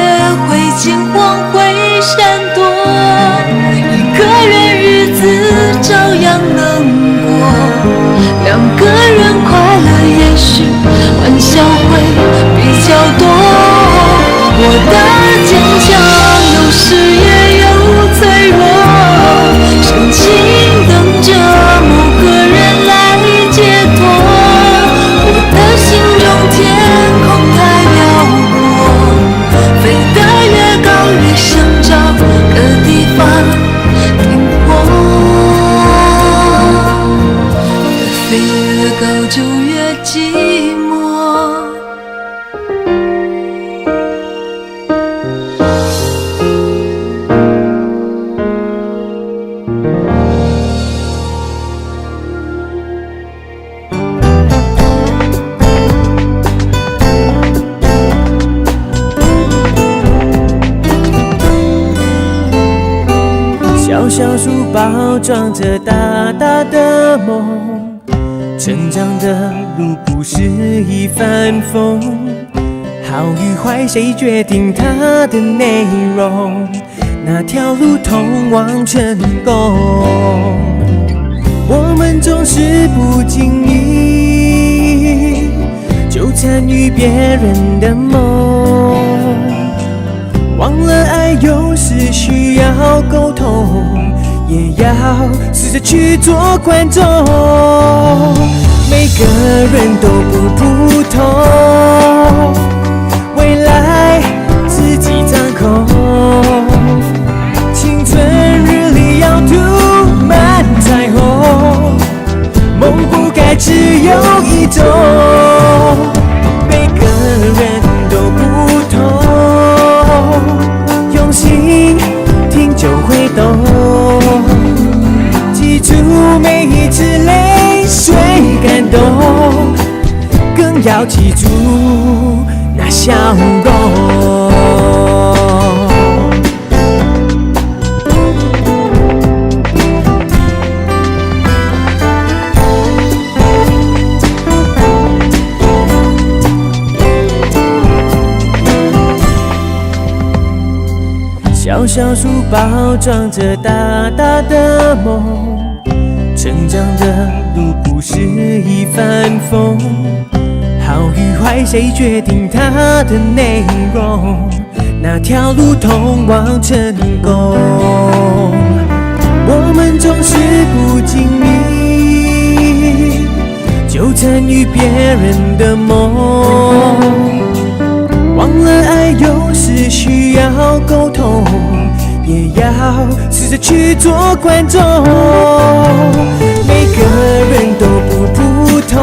会惊慌会闪躲，一个人日子照样能过，两个人快乐也许玩笑会比较多。我的坚强有时也有脆弱，深情等着某个人来解脱。我的心中天空太辽阔，飞得越高越想找个地方停泊，越飞越高就越寂寞。小书包装着大大的梦，成长的路不是一帆风，好与坏谁决定它的内容？哪条路通往成功？我们总是不经意就参与别人的梦，忘了爱有时需要沟通，也要试着去做观众。每个人都不普通，未来自己掌控。青春日历要涂满彩虹，梦不该只有一种。每个人都不同，用心听就会懂。记住每一次泪水感动，更要记住那笑容。小小书包装着大大的梦，成长的路不是一帆风，好与坏谁决定它的内容？哪条路通往成功？我们总是不经意就参与别人的梦，忘了爱有时需要沟通，也要试着去做观众。每个人都不普通，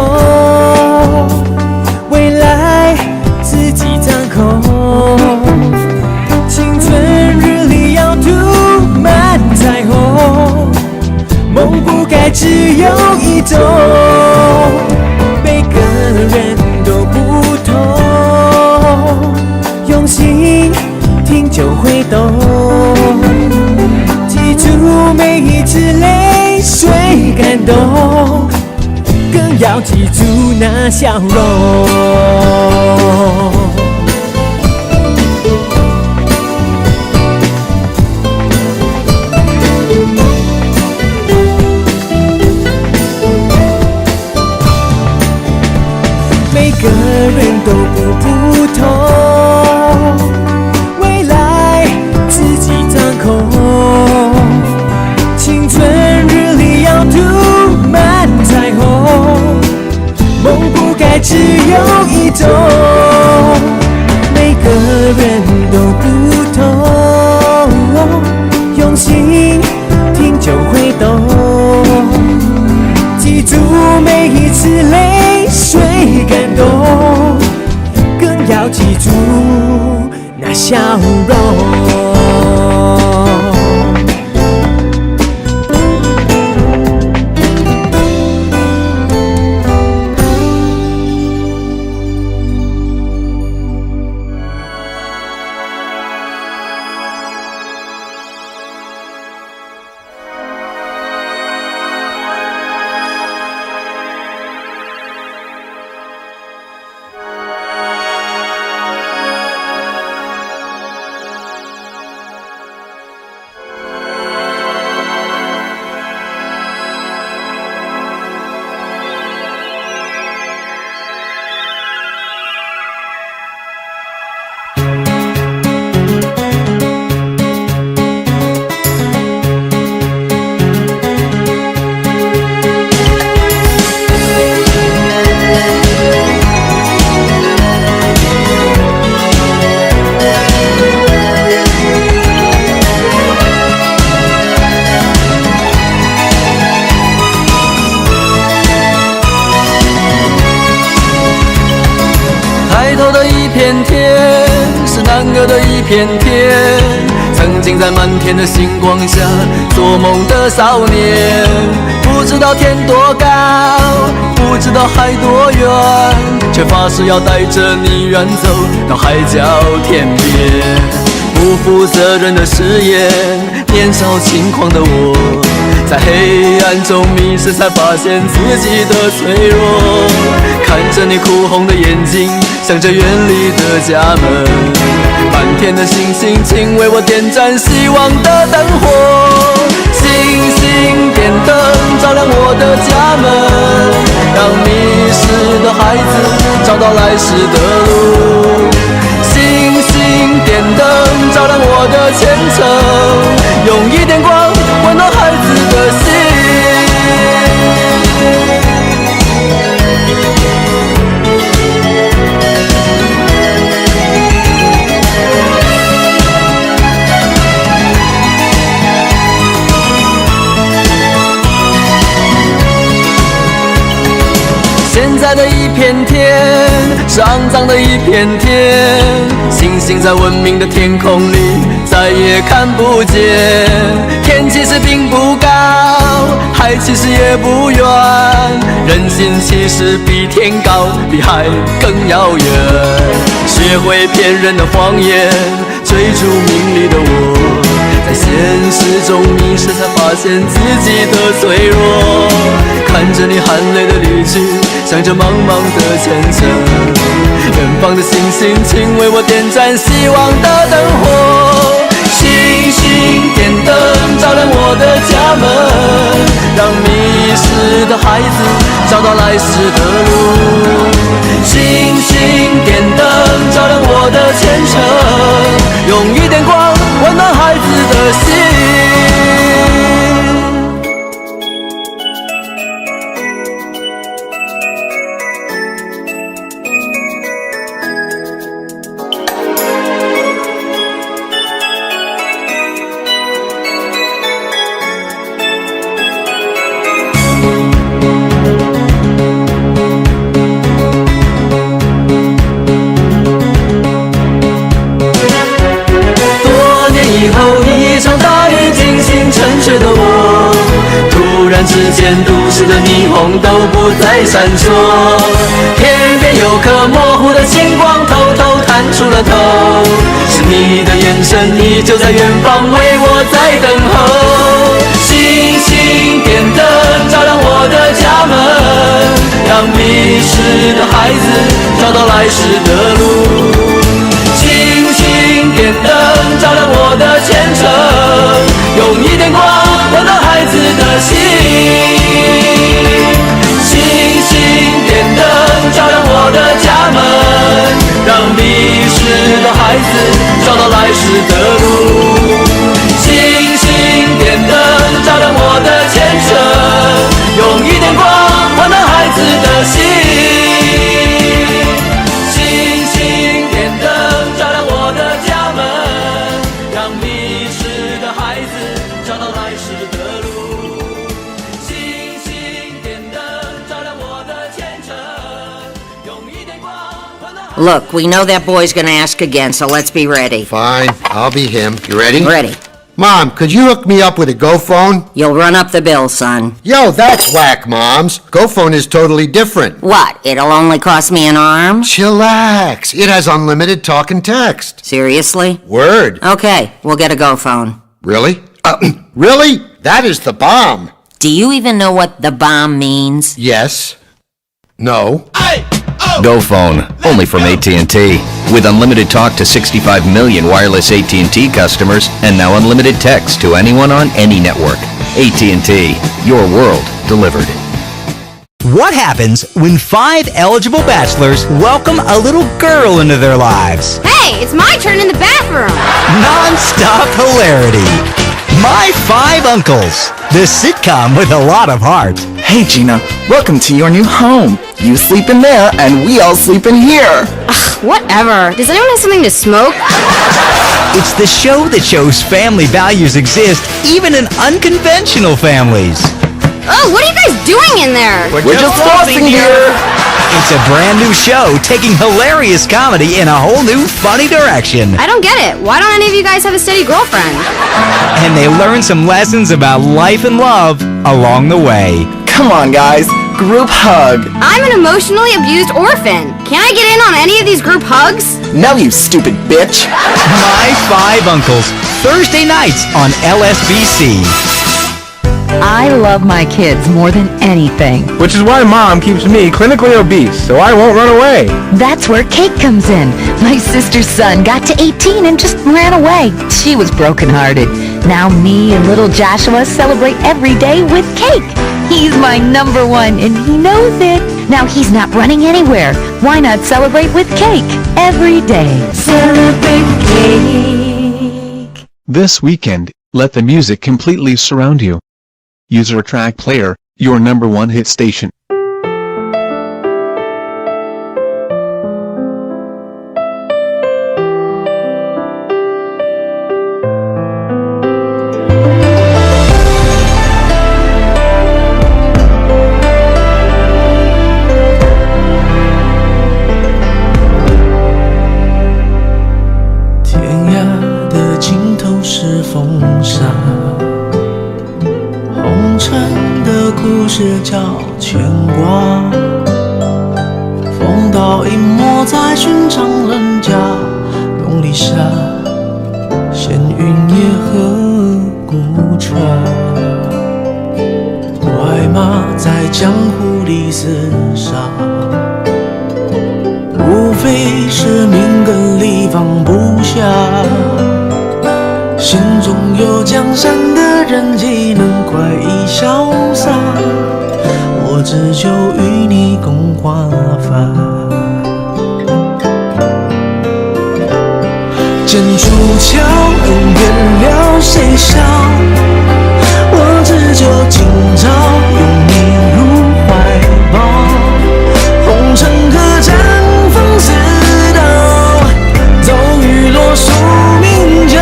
未来自己掌控。青春日历要涂满彩虹，梦不该只有一种。每个人都不同，用心听就会懂。记住每一次泪水感动，更要记住那笑容。每个人都不普通，未来自己掌控。青春日历要涂满彩虹，梦不该只有一种。每个人都不同，用心听就会懂。记住每一次泪水感动，更要记住那笑容。的一片天，曾经在满天的星光下做梦的少年，不知道天多高，不知道海多远，却发誓要带着你远走到海角天边。不负责任的誓言，年少轻狂的我，在黑暗中迷失，才发现自己的脆弱。看着你哭红的眼睛，想着远离的家门，满天的星星，请为我点燃希望的灯火。星星点灯，照亮我的家门，让迷失的孩子找到来时的路。星星点灯，照亮我的前程，用一点光温暖孩子的心。现在的一片天，上涨的一片天，星星在文明的天空里再也看不见。天其实并不高，海其实也不远，人心其实比天高，比海更遥远。学会骗人的谎言，追逐名利的我，在现实中迷失，才发现自己的脆弱。看着你含泪的离去，想着茫茫的前程，远方的星星，请为我点燃希望的灯火。星星点灯，照亮我的家门，让迷失的孩子找到来时的路。星星点灯，照亮我的前程，用一点光温暖孩子的心。之间都市的霓虹都不再闪烁，天边有颗模糊的星光偷偷探出了头，是你的眼神依旧在远方为我在等候。星星点灯，照亮我的家门，让迷失的孩子找到来时的路。星星点灯，照亮我的前程，用一点光温暖孩子的心。星星点灯，照亮我的家门，让迷失的孩子找到来时的路。星星点灯，照亮我的前程，用一点光温暖孩子的心。Look, we know that boy's gonna ask again, so let's be ready. Fine, I'll be him. You ready? Ready. Mom, could you hook me up with a GoPhone? You'll run up the bill, son. Yo, that's whack, Moms. GoPhone is totally different. What? It'll only cost me an arm? Chillax. It has unlimited talk and text. Seriously? Word. Okay, we'll get a GoPhone. Really? Really? That is the bomb. Do you even know what the bomb means? Yes. No. GoPhone, only from AT&T. With unlimited talk to 65 million wireless AT&T customers, and now unlimited text to anyone on any network. AT&T, your world delivered. What happens when 5 eligible bachelors welcome a little girl into their lives? Hey, it's my turn in the bathroom. Non-stop hilarity. My 5 Uncles, the sitcom with a lot of heart. Hey Gina, welcome to your new home. You sleep in there and we all sleep in here. Ugh, whatever. Does anyone have something to smoke? It's the show that shows family values exist even in unconventional families. Oh, what are you guys doing in there? We're just flossing here. It's a brand new show taking hilarious comedy in a whole new funny direction. I don't get it. Why don't any of you guys have a steady girlfriend? And they learn some lessons about life and love along the way. Come on, guys. group hug. I'm an emotionally abused orphan. Can I get in on any of these group hugs? No, you stupid bitch. My Five Uncles, Thursday nights on LSBC. I love my kids more than anything. Which is why Mom keeps me clinically obese, so I won't run away. That's where cake comes in. My sister's son got to 18 and just ran away. She was brokenhearted. Now me and little Joshua celebrate every day with cake. He's my number one and he knows it. Now he's not running anywhere. Why not celebrate with cake every day? Celebrate cake. This weekend, let the music completely surround you. User Track Player, your number one hit station.天涯的尽头是风沙，红尘的故事叫牵挂，风刀隐没在寻常人家，东篱下，闲云野鹤孤船，怪马在江湖里厮杀，无非是命根里放不下，心中有江山的人岂能快意潇洒，我只求与你共华发，剑出鞘，恩怨了谁笑，我只求今朝拥你入怀抱，红尘客栈风似刀，骤雨落宿命桥，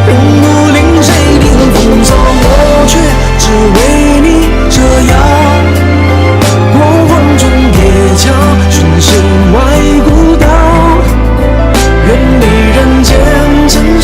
人不领谁定风骚，我却只为你折腰，黄昏中夜桥，寻世外古道，愿你人间尘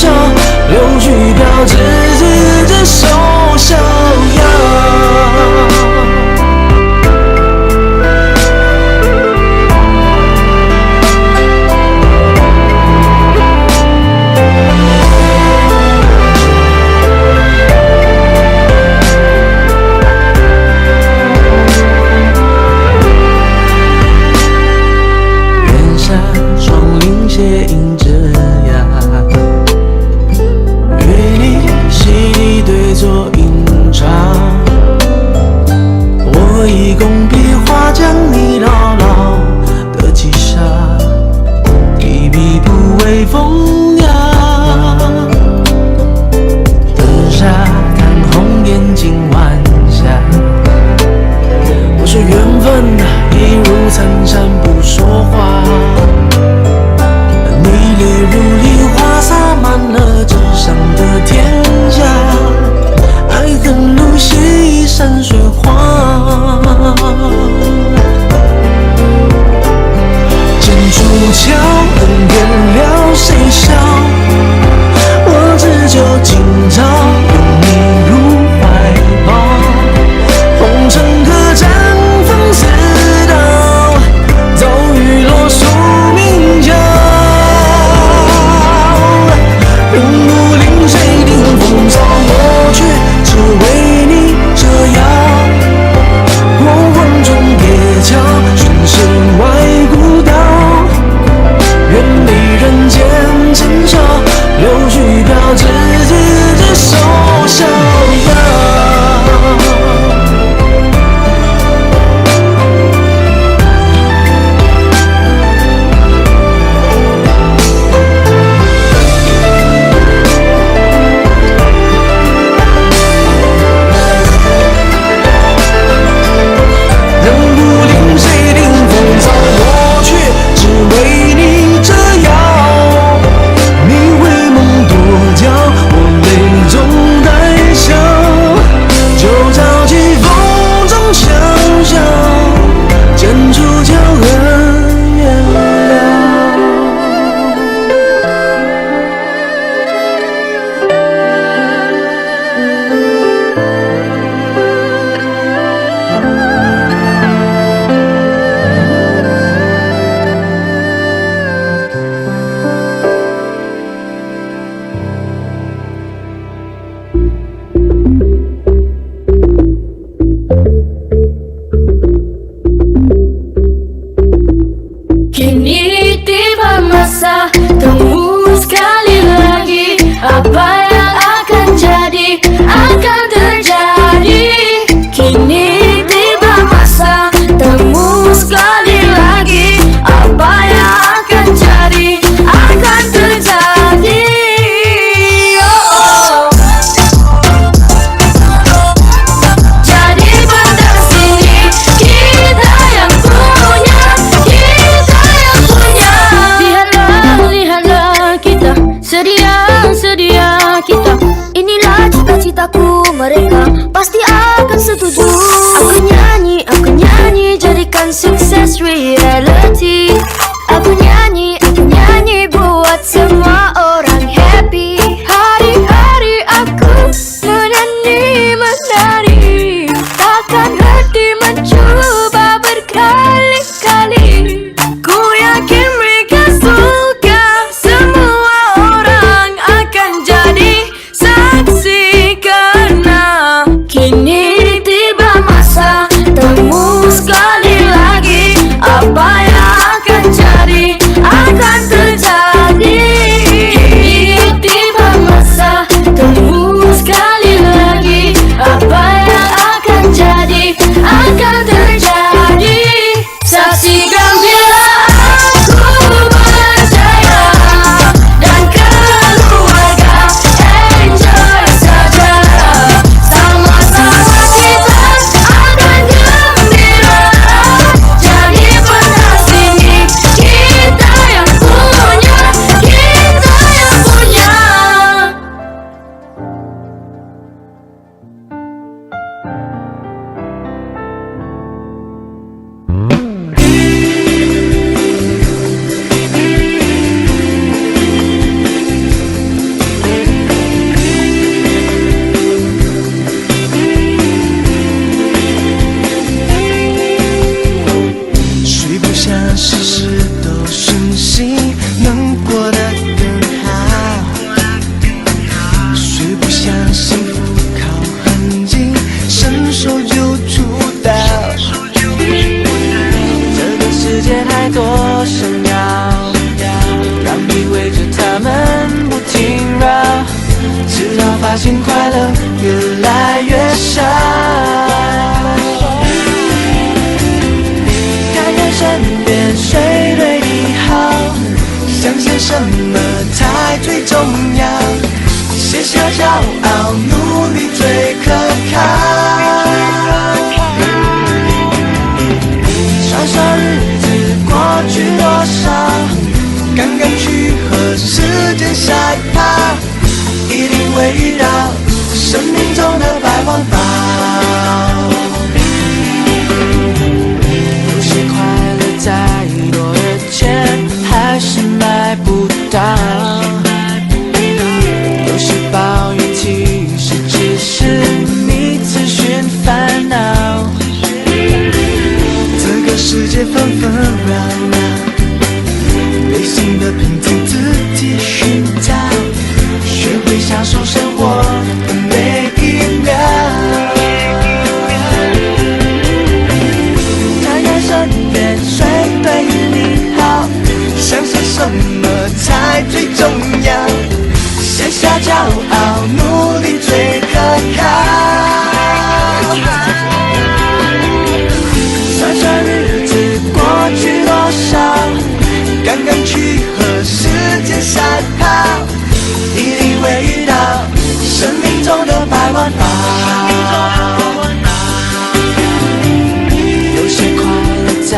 mereka pasti akan setuju. Aku nyanyi, jadikan sukses reality. Aku nyanyi buat semua orang happy. Hari-hari aku menari, takkan henti mencoba berkali-kali. Ku yakin mereka suka, semua orang akan jadi saksi. Karena kini tiba masa temu sekali lagi. Apa yang akan jadi akan terjadi. Kini tiba masa temu sekali lagi. Apa yang akan jadi akan terjadi. Saksikan bila aku percaya dan keluarga enjoy saja. Sama-sama kita akan gembira. Jadi pernah sini kita yang punya.谁不想事事都顺心，能过得更好？谁不想幸福靠很近，伸手就触到？这个世界太多想要，让你围着他们不停绕，直到发现快乐越来越少。看看身边谁对你好，想想什么才最重要，卸下骄傲，努力最可靠。少少日子过去多少，刚刚去和时间赛跑，一定会遇到生命中的白环宝。有些快乐再多的钱还是买不到，有些抱怨其实只是你自寻烦恼。这个世界纷纷扰扰，内心的平静自己寻找，学会享受生活的每一秒。看看身边谁对你好，想想什么才最重要，卸下骄傲，努力最可靠。算算日子过去多少，刚刚去和时间赛跑，一定会遇到生命中的白环宝。有些快乐再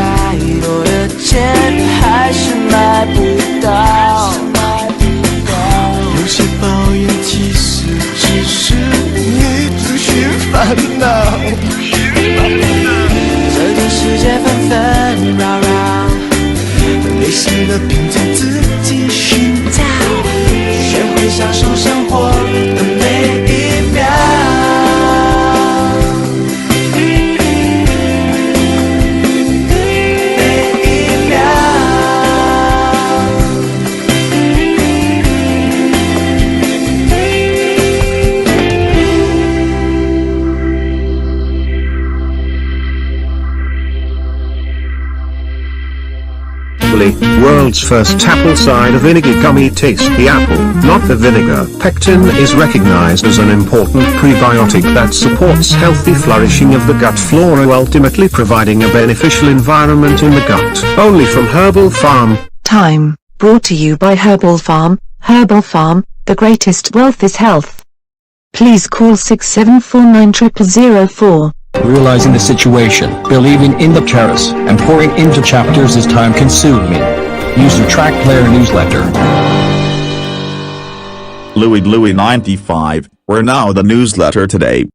多的钱还是买不到，有些抱怨其实只是你自寻烦恼。这个世界纷纷扰扰，内心的平静自己寻找，学会享受生活的每一秒。World's first apple cider vinegar gummy. Taste the apple, not the vinegar. Pectin is recognized as an important prebiotic that supports healthy flourishing of the gut flora, ultimately providing a beneficial environment in the gut. Only from Herbal Farm. Time, brought to you by Herbal Farm. Herbal Farm, the greatest wealth is health. Please call 67490004. Realizing the situation, believing in the chorus, and pouring into chapters is time-consuming. Use your track player newsletter. Louis 95, We're now the newsletter today.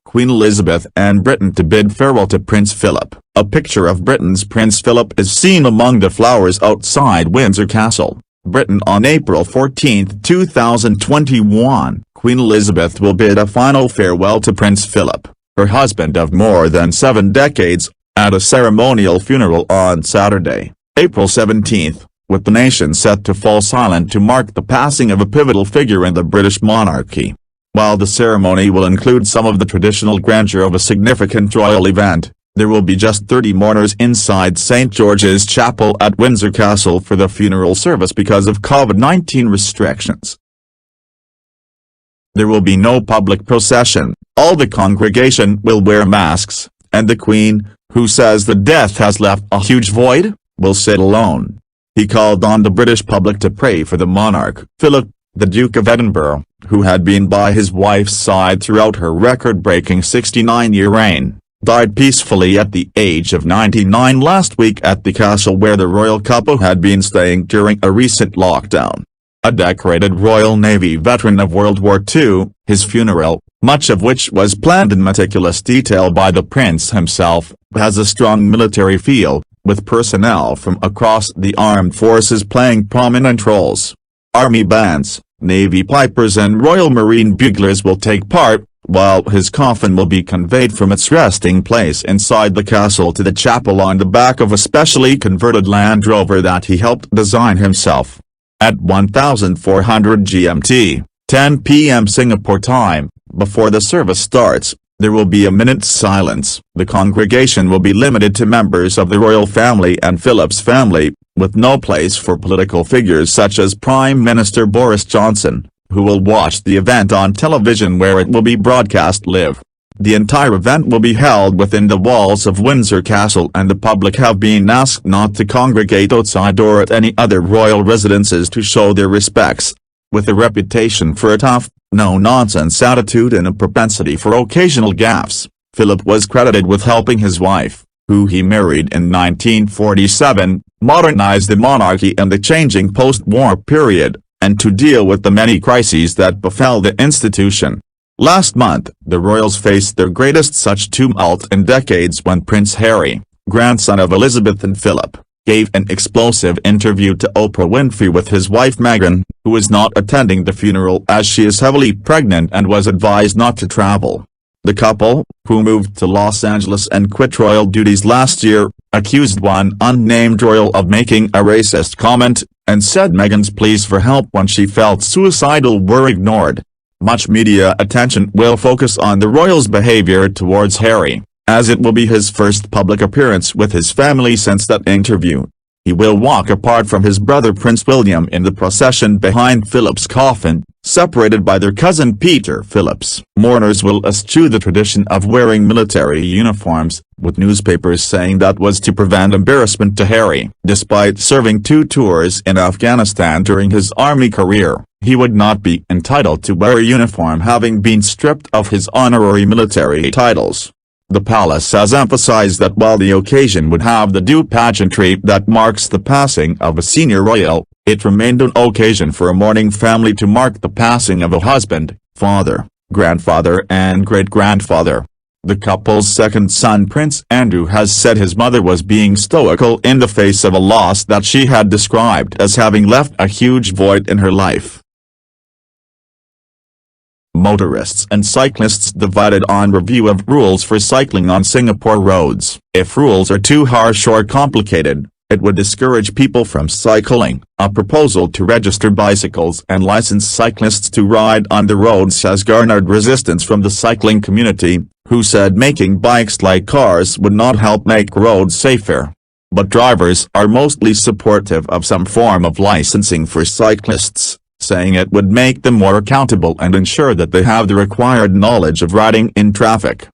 Queen Elizabeth and Britain to bid farewell to Prince Philip. A picture of Britain's Prince Philip is seen among the flowers outside Windsor Castle, Britain on April 14, 2021. Queen Elizabeth will bid a final farewell to Prince Philip, her husband of more than 7 decades, at a ceremonial funeral on Saturday, April 17, with the nation set to fall silent to mark the passing of a pivotal figure in the British monarchy. While the ceremony will include some of the traditional grandeur of a significant royal event, there will be just 30 mourners inside St. George's Chapel at Windsor Castle for the funeral service because of COVID-19 restrictions. There will be no public procession, all the congregation will wear masks, and the Queen, who says the death has left a huge void, will sit alone. He called on the British public to pray for the monarch. Philip, the Duke of Edinburgh, who had been by his wife's side throughout her record-breaking 69-year reign, died peacefully at the age of 99 last week at the castle where the royal couple had been staying during a recent lockdown. A decorated Royal Navy veteran of World War II, his funeral, much of which was planned in meticulous detail by the prince himself, has a strong military feel, with personnel from across the armed forces playing prominent roles. Army bands, Navy pipers and Royal Marine buglers will take part, while his coffin will be conveyed from its resting place inside the castle to the chapel on the back of a specially converted Land Rover that he helped design himself. At 1400 GMT, 10 p.m. Singapore time, before the service starts, there will be a minute's silence. The congregation will be limited to members of the royal family and Philip's family, with no place for political figures such as Prime Minister Boris Johnson, who will watch the event on television where it will be broadcast live. The entire event will be held within the walls of Windsor Castle and the public have been asked not to congregate outside or at any other royal residences to show their respects. With a reputation for a tough, no-nonsense attitude and a propensity for occasional gaffes, Philip was credited with helping his wife, who he married in 1947, modernize the monarchy in the changing post-war period, and to deal with the many crises that befell the institution. Last month, the royals faced their greatest such tumult in decades when Prince Harry, grandson of Elizabeth and Philip, gave an explosive interview to Oprah Winfrey with his wife Meghan, who is not attending the funeral as she is heavily pregnant and was advised not to travel. The couple, who moved to Los Angeles and quit royal duties last year, accused one unnamed royal of making a racist comment, and said Meghan's pleas for help when she felt suicidal were ignored. Much media attention will focus on the royals' behavior towards Harry, as it will be his first public appearance with his family since that interview. He will walk apart from his brother Prince William in the procession behind Philip's coffin, separated by their cousin Peter Phillips. Mourners will eschew the tradition of wearing military uniforms, with newspapers saying that was to prevent embarrassment to Harry. Despite serving 2 tours in Afghanistan during his army career, he would not be entitled to wear a uniform having been stripped of his honorary military titles. The palace has emphasized that while the occasion would have the due pageantry that marks the passing of a senior royal, it remained an occasion for a mourning family to mark the passing of a husband, father, grandfather and great-grandfather. The couple's second son Prince Andrew has said his mother was being stoical in the face of a loss that she had described as having left a huge void in her life. Motorists and cyclists divided on review of rules for cycling on Singapore roads. If rules are too harsh or complicated, it would discourage people from cycling. A proposal to register bicycles and license cyclists to ride on the roads has garnered resistance from the cycling community, who said making bikes like cars would not help make roads safer. But drivers are mostly supportive of some form of licensing for cyclists, saying it would make them more accountable and ensure that they have the required knowledge of riding in traffic.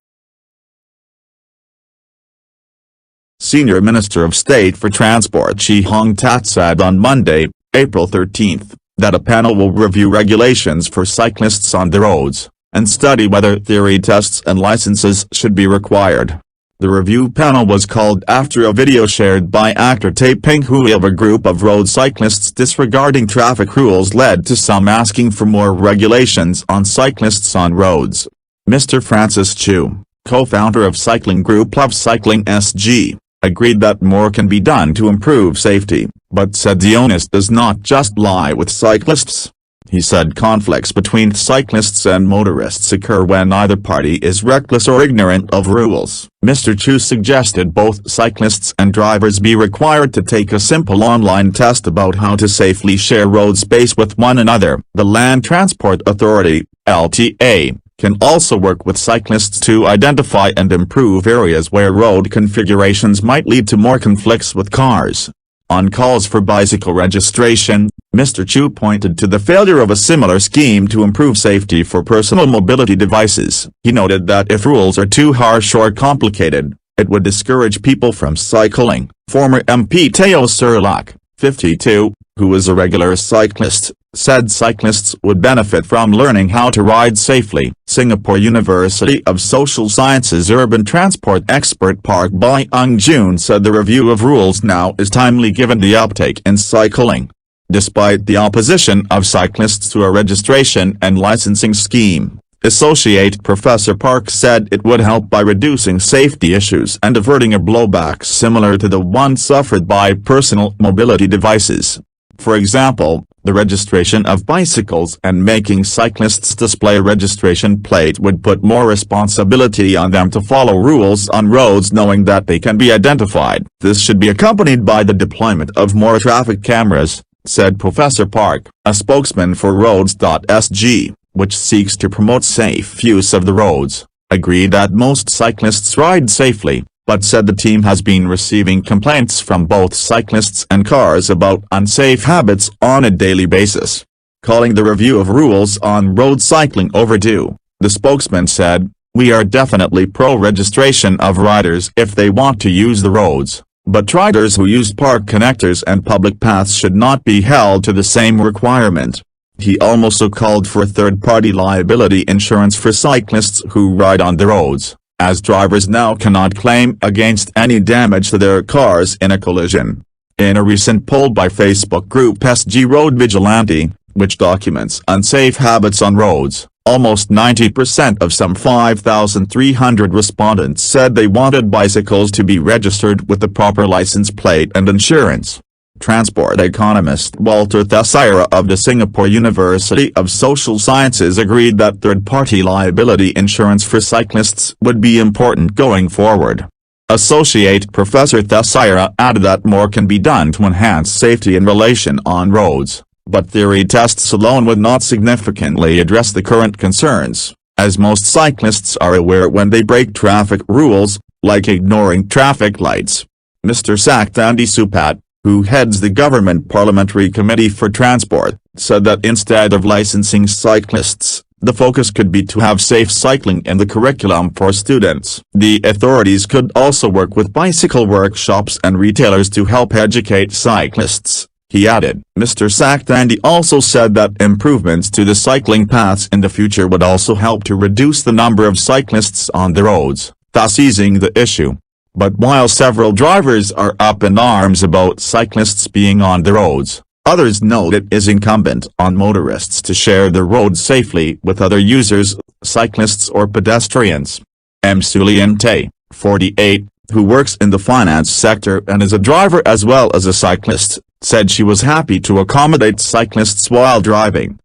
Senior Minister of State for Transport Chee Hong Tat said on Monday, April 13, that a panel will review regulations for cyclists on the roads, and study whether theory tests and licenses should be required. The review panel was called after a video shared by actor Tae Ping-hui of a group of road cyclists disregarding traffic rules led to some asking for more regulations on cyclists on roads. Mr. Francis Chu, co-founder of cycling group Love Cycling SG, agreed that more can be done to improve safety, but said the onus does not just lie with cyclists. He said conflicts between cyclists and motorists occur when either party is reckless or ignorant of rules. Mr. Chu suggested both cyclists and drivers be required to take a simple online test about how to safely share road space with one another. The Land Transport Authority, LTA, can also work with cyclists to identify and improve areas where road configurations might lead to more conflicts with cars. On calls for bicycle registration, Mr. Chu pointed to the failure of a similar scheme to improve safety for personal mobility devices. He noted that if rules are too harsh or complicated, it would discourage people from cycling. Former MP Teo Surlak, 52, who is a regular cyclist, said cyclists would benefit from learning how to ride safely. Singapore University of Social Sciences urban transport expert Park Byung-joon said the review of rules now is timely given the uptake in cycling. Despite the opposition of cyclists to a registration and licensing scheme, Associate Professor Park said it would help by reducing safety issues and averting a blowback similar to the one suffered by personal mobility devices. For example, the registration of bicycles and making cyclists display a registration plate would put more responsibility on them to follow rules on roads knowing that they can be identified. This should be accompanied by the deployment of more traffic cameras, said Professor Park, a spokesman for Roads.sg, which seeks to promote safe use of the roads, agreed that most cyclists ride safely, but said the team has been receiving complaints from both cyclists and cars about unsafe habits on a daily basis. Calling the review of rules on road cycling overdue, the spokesman said, "We are definitely pro-registration of riders if they want to use the roads, but riders who use park connectors and public paths should not be held to the same requirement." He also called for third-party liability insurance for cyclists who ride on the roads, as drivers now cannot claim against any damage to their cars in a collision. In a recent poll by Facebook group SG Road Vigilante, which documents unsafe habits on roads, almost 90% of some 5,300 respondents said they wanted bicycles to be registered with the proper license plate and insurance. Transport economist Walter Teixeira of the Singapore University of Social Sciences agreed that third-party liability insurance for cyclists would be important going forward. Associate Professor Teixeira added that more can be done to enhance safety in relation on roads, but theory tests alone would not significantly address the current concerns, as most cyclists are aware when they break traffic rules, like ignoring traffic lights. Mr. Sakthandi Supat, who heads the Government Parliamentary Committee for Transport, said that instead of licensing cyclists, the focus could be to have safe cycling in the curriculum for students. The authorities could also work with bicycle workshops and retailers to help educate cyclists, he added. Mr. Sakthandi also said that improvements to the cycling paths in the future would also help to reduce the number of cyclists on the roads, thus easing the issue. But while several drivers are up in arms about cyclists being on the roads, others note it is incumbent on motorists to share the road safely with other users, cyclists or pedestrians. M. Sulian Tay, 48, who works in the finance sector and is a driver as well as a cyclist, said she was happy to accommodate cyclists while driving.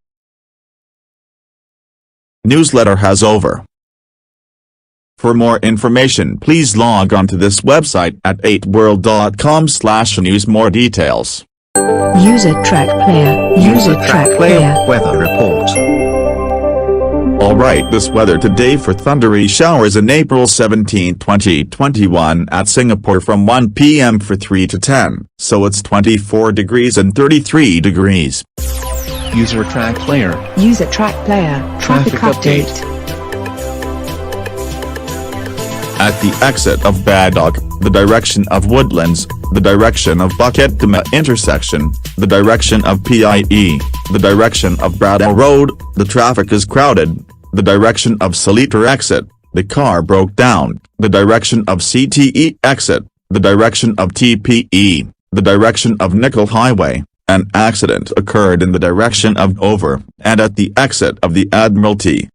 Newsletter has over. For more information, please log on to this website at 8world.com/news. More details. User track player. User track player. Weather report. Alright, this weather today for thundery showers in April 17, 2021 at Singapore from 1 p.m. for 3 to 10, so it's 24 degrees and 33 degrees. User track player. User track player. Traffic update. At the exit of Badok, the direction of Woodlands, the direction of Bukit Timah intersection, the direction of PIE, the direction of Bradau Road, the traffic is crowded, the direction of Seletar exit, The car broke down, the direction of CTE exit, the direction of TPE, the direction of Nickel Highway. An accident occurred in the direction of Dover, and at the exit of the Admiralty.